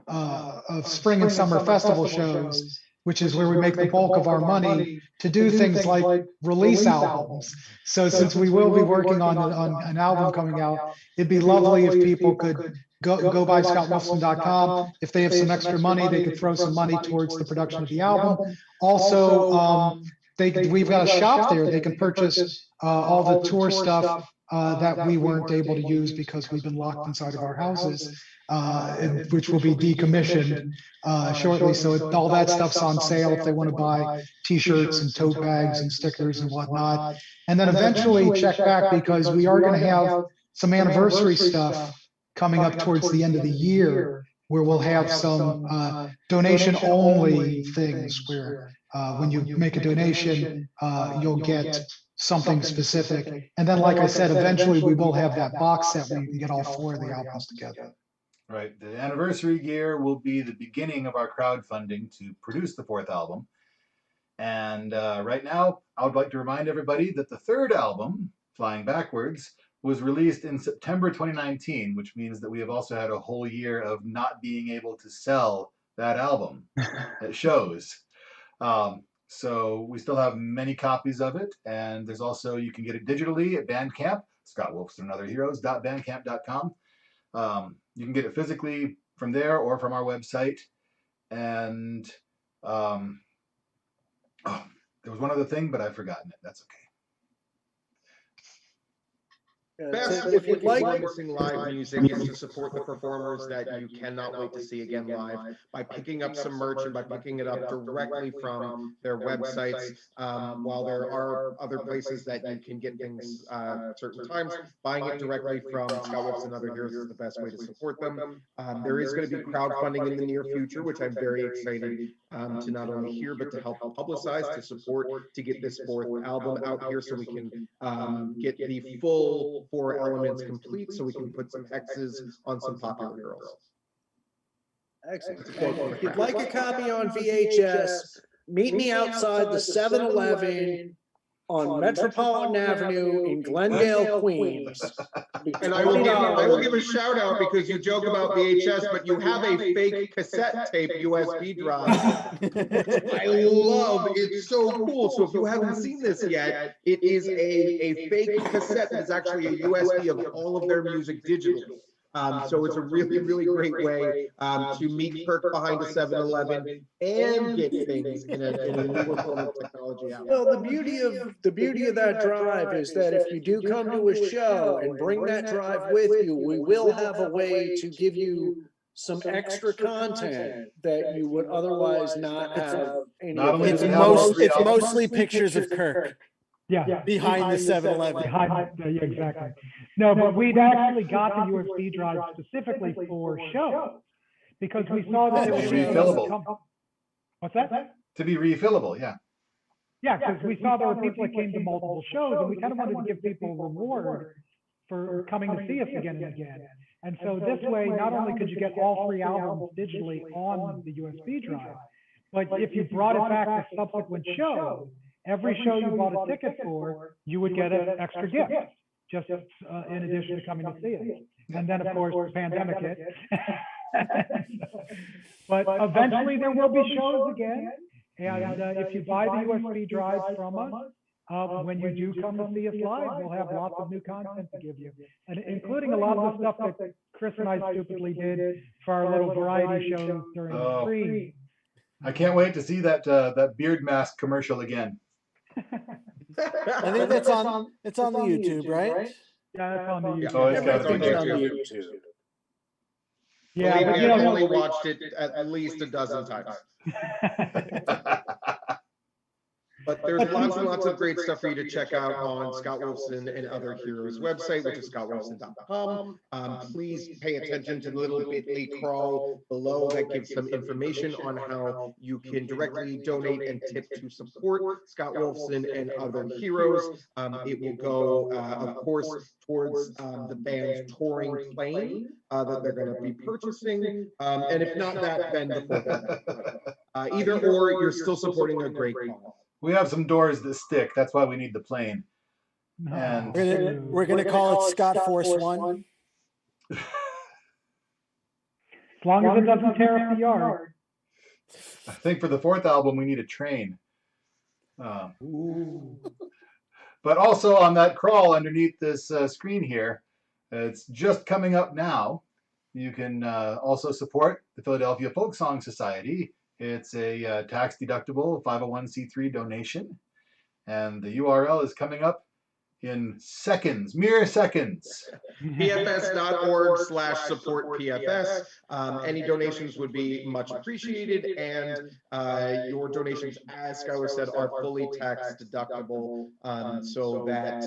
[SPEAKER 2] of spring and summer festival shows, which is where we make the bulk of our money, to do things like release albums. So since we will be working on an album coming out, it'd be lovely if people could go by scottwolfson.com. If they have some extra money, they could throw some money towards the production of the album. Also, we've got a shop there. They can purchase all the tour stuff that we weren't able to use because we've been locked inside of our houses, which will be decommissioned shortly. So all that stuff's on sale if they want to buy T-shirts and tote bags and stickers and whatnot. And then eventually check back, because we are going to have some anniversary stuff coming up towards the end of the year, where we'll have some donation only things where when you make a donation, you'll get something specific. And then, like I said, eventually we will have that box set where you can get all 4 of the albums together.
[SPEAKER 3] Right. The anniversary gear will be the beginning of our crowdfunding to produce the 4th album. And right now, I would like to remind everybody that the 3rd album, Flying Backwards, was released in September 2019, which means that we have also had a whole year of not being able to sell that album at shows. So we still have many copies of it, and there's also, you can get it digitally at Bandcamp, Scott Wolfson and Other Heroes.bandcamp.com. You can get it physically from there or from our website. And there was one other thing, but I've forgotten it. That's okay.
[SPEAKER 1] Best
[SPEAKER 5] if you'd like
[SPEAKER 1] witnessing live music is to support the performers that you cannot wait to see again live by picking up some merch and by picking it up directly from their websites. While there are other places that you can get things certain times, buying it directly from Scott Wolfson and Other Heroes is the best way to support them. There is going to be crowdfunding in the near future, which I'm very excited to not only hear, but to help publicize, to support, to get this 4th album out here so we can get the full 4 elements complete, so we can put some X's on some popular girls.
[SPEAKER 5] Excellent. And if you'd like a copy on VHS, meet me outside the 7-Eleven on Metropolitan Avenue in Glendale, Queens.
[SPEAKER 1] And I will give a shout out, because you joke about VHS, but you have a fake cassette tape USB drive. I love it. It's so cool. So if you haven't seen this yet, it is a fake cassette that is actually a USB of all of their music digitally. So it's a really, really great way to meet Kirk behind a 7-Eleven and get things in a newer form of technology out.
[SPEAKER 5] Well, the beauty of that drive is that if you do come to a show and bring that drive with you, we will have a way to give you some extra content that you would otherwise not have.
[SPEAKER 4] It's mostly pictures of Kirk.
[SPEAKER 2] Yeah.
[SPEAKER 4] Behind the 7-Eleven.
[SPEAKER 2] Yeah, exactly. No, but we'd actually got the USB drive specifically for shows, because we saw that it was
[SPEAKER 3] refillable.
[SPEAKER 2] What's that?
[SPEAKER 3] To be refillable, yeah.
[SPEAKER 2] Yeah, because we saw there were people that came to multiple shows, and we kind of wanted to give people a reward for coming to see us again and again. And so this way, not only could you get all 3 albums digitally on the USB drive, but if you brought it back to subsequent shows, every show you bought a ticket for, you would get an extra gift, just in addition to coming to see it. And then, of course, the pandemic hit. But eventually there will be shows again. And if you buy the USB drive from us, when you do come to see us live, we'll have lots of new content to give you, and including a lot of the stuff that Chris and I stupidly did for our little variety shows during the stream.
[SPEAKER 3] I can't wait to see that beard mask commercial again.
[SPEAKER 4] I think it's on the YouTube, right?
[SPEAKER 2] Yeah, it's on the YouTube.
[SPEAKER 3] Oh, it's got to be
[SPEAKER 5] Everything's on
[SPEAKER 3] YouTube.
[SPEAKER 5] YouTube.
[SPEAKER 2] Yeah,
[SPEAKER 1] Believe
[SPEAKER 2] but
[SPEAKER 1] me,
[SPEAKER 2] you
[SPEAKER 1] I've
[SPEAKER 2] know,
[SPEAKER 1] only watched it at least a dozen times. But there's lots and lots of great stuff for you to check out on Scott Wolfson and Other Heroes website, which is scottwolfson.com. Please pay attention to the little bit.ly crawl below that gives some information on how you can directly donate and tip to support Scott Wolfson and Other Heroes. It will go, of course, towards the band's touring plane that they're going to be purchasing. And if not that, then before that. Either or, you're still supporting a great cause.
[SPEAKER 3] We have some doors that stick. That's why we need the plane. And
[SPEAKER 4] We're gonna call it Scott Force One.
[SPEAKER 2] as long as it doesn't tear up the yard.
[SPEAKER 3] I think for the 4th album, we need a train. But also on that crawl underneath this screen here, it's just coming up now. You can also support the Philadelphia Folk Song Society. It's a tax-deductible 501c3 donation, and the URL is coming up in seconds, mere seconds.
[SPEAKER 1] pfs.org/support PFS. Any donations would be much appreciated, and your donations, as Skylar said, are fully tax deductible, so that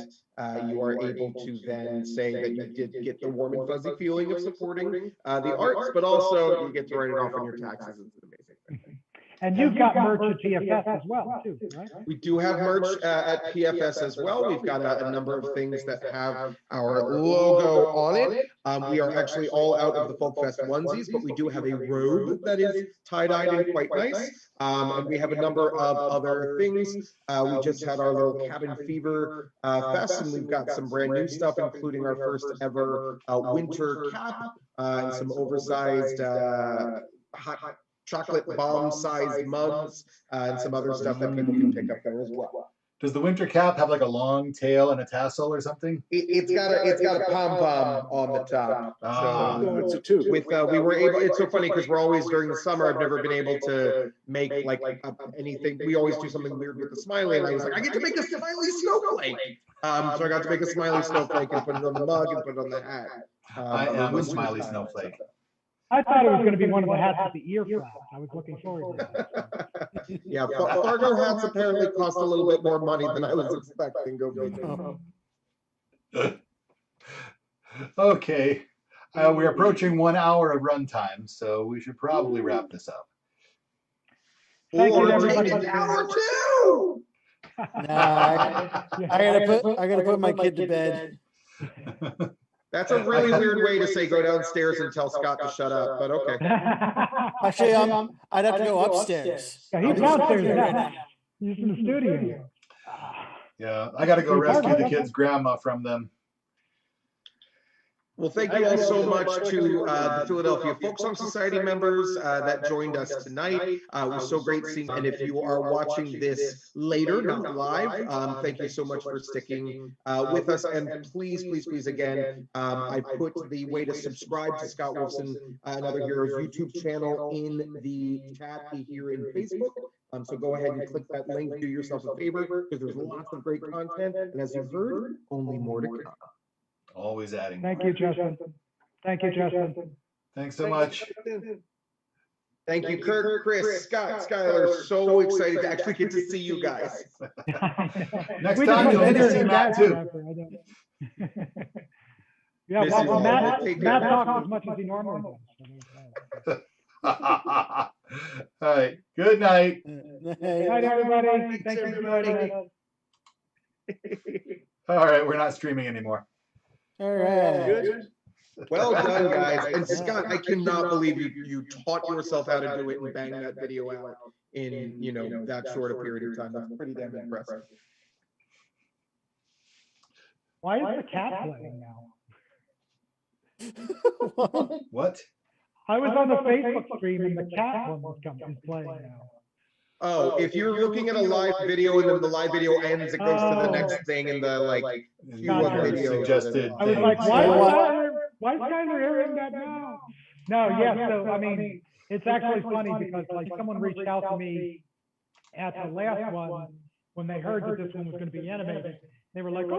[SPEAKER 1] you are able to then say that you did get the warm and fuzzy feeling of supporting the arts, but also you get to write it off on your taxes. It's an amazing thing.
[SPEAKER 7] And you've got merch at PFS as well, too, right?
[SPEAKER 1] We do have merch at PFS as well. We've got a number of things that have our logo on it. We are actually all out of the Folk Fest onesies, but we do have a robe that is tie-dyed and quite nice. And we have a number of other things. We just had our little Cabin Fever Fest, and we've got some brand new stuff, including our first ever winter cap and some oversized hot chocolate bomb-sized mugs and some other stuff that people can pick up there as well.
[SPEAKER 3] Does the winter cap have like a long tail and a tassel or something?
[SPEAKER 1] It's got a pom-pom on the top.
[SPEAKER 3] Ah.
[SPEAKER 1] So
[SPEAKER 5] It's a tube.
[SPEAKER 1] with we were able. It's so funny because we're always during the summer. I've never been able to make like anything. We always do something weird with the smiley, and I was like, I get to make a smiley snowflake. So I got to make a smiley snowflake and put it on the mug and put it on the hat.
[SPEAKER 3] I am a smiley snowflake.
[SPEAKER 7] I thought it was going to be one of the hats with the ear flaps. I was looking forward to that.
[SPEAKER 1] Yeah, Fargo hats apparently cost a little bit more money than I was expecting. Go figure.
[SPEAKER 3] Okay, we're approaching 1 hour of runtime, so we should probably wrap this up.
[SPEAKER 7] Thank you,
[SPEAKER 1] Or
[SPEAKER 7] everybody.
[SPEAKER 1] take an hour too.
[SPEAKER 4] Nah, I gotta put my kid to bed.
[SPEAKER 1] That's a really weird way to say go downstairs and tell Scott to shut up, but okay.
[SPEAKER 4] Actually, I'd have to go upstairs.
[SPEAKER 7] Yeah, he's downstairs now. He's in the studio.
[SPEAKER 3] Yeah, I got to go rescue the kid's grandma from them.
[SPEAKER 1] Well, thank you all so much to the Philadelphia Folk Song Society members that joined us tonight. It was so great seeing, and if you are watching this later, not live, thank you so much for sticking with us. And please, please, please, again, I put the way to subscribe to Scott Wolfson, Another Heroes YouTube channel in the chat here in Facebook. So go ahead and click that link, do yourself a favor, because there's lots of great content. And as you've heard, only more to come.
[SPEAKER 3] Always adding.
[SPEAKER 7] Thank you, Justin. Thank you, Justin.
[SPEAKER 3] Thanks so much.
[SPEAKER 1] Thank you, Kirk, Chris, Scott, Skylar. So excited to actually get to see you guys.
[SPEAKER 3] Next
[SPEAKER 7] We
[SPEAKER 3] time
[SPEAKER 7] just
[SPEAKER 3] you'll
[SPEAKER 7] went
[SPEAKER 3] get to
[SPEAKER 7] there
[SPEAKER 3] see
[SPEAKER 7] and
[SPEAKER 3] Matt
[SPEAKER 7] back
[SPEAKER 3] too.
[SPEAKER 7] forever. Yeah,
[SPEAKER 1] Miss you
[SPEAKER 7] well,
[SPEAKER 1] all.
[SPEAKER 7] Matt
[SPEAKER 1] Take care.
[SPEAKER 7] talks as much as he normally does.
[SPEAKER 3] All right. Good night.
[SPEAKER 7] Good night, everybody. Thank you for joining us.
[SPEAKER 3] All right. We're not streaming anymore.
[SPEAKER 4] All right.
[SPEAKER 5] Good.
[SPEAKER 1] Well done, guys. And Scott, I cannot believe you taught yourself how to do it and bang that video out in, that short a period of time. That's pretty damn impressive.
[SPEAKER 7] Why is the cat playing now?
[SPEAKER 3] What?
[SPEAKER 7] I was on the Facebook stream and the cat one was playing now.
[SPEAKER 1] Oh, if you're looking at a live video and then the live video ends, it goes to the next thing in the few
[SPEAKER 7] Gotcha.
[SPEAKER 1] other videos.
[SPEAKER 3] Suggested
[SPEAKER 7] I was
[SPEAKER 3] thing.
[SPEAKER 7] like, why is Skylar airing that now? No, yeah, so I mean, it's actually funny because someone reached out to me at the last one when they heard that this one was going to be animated. They were like, oh,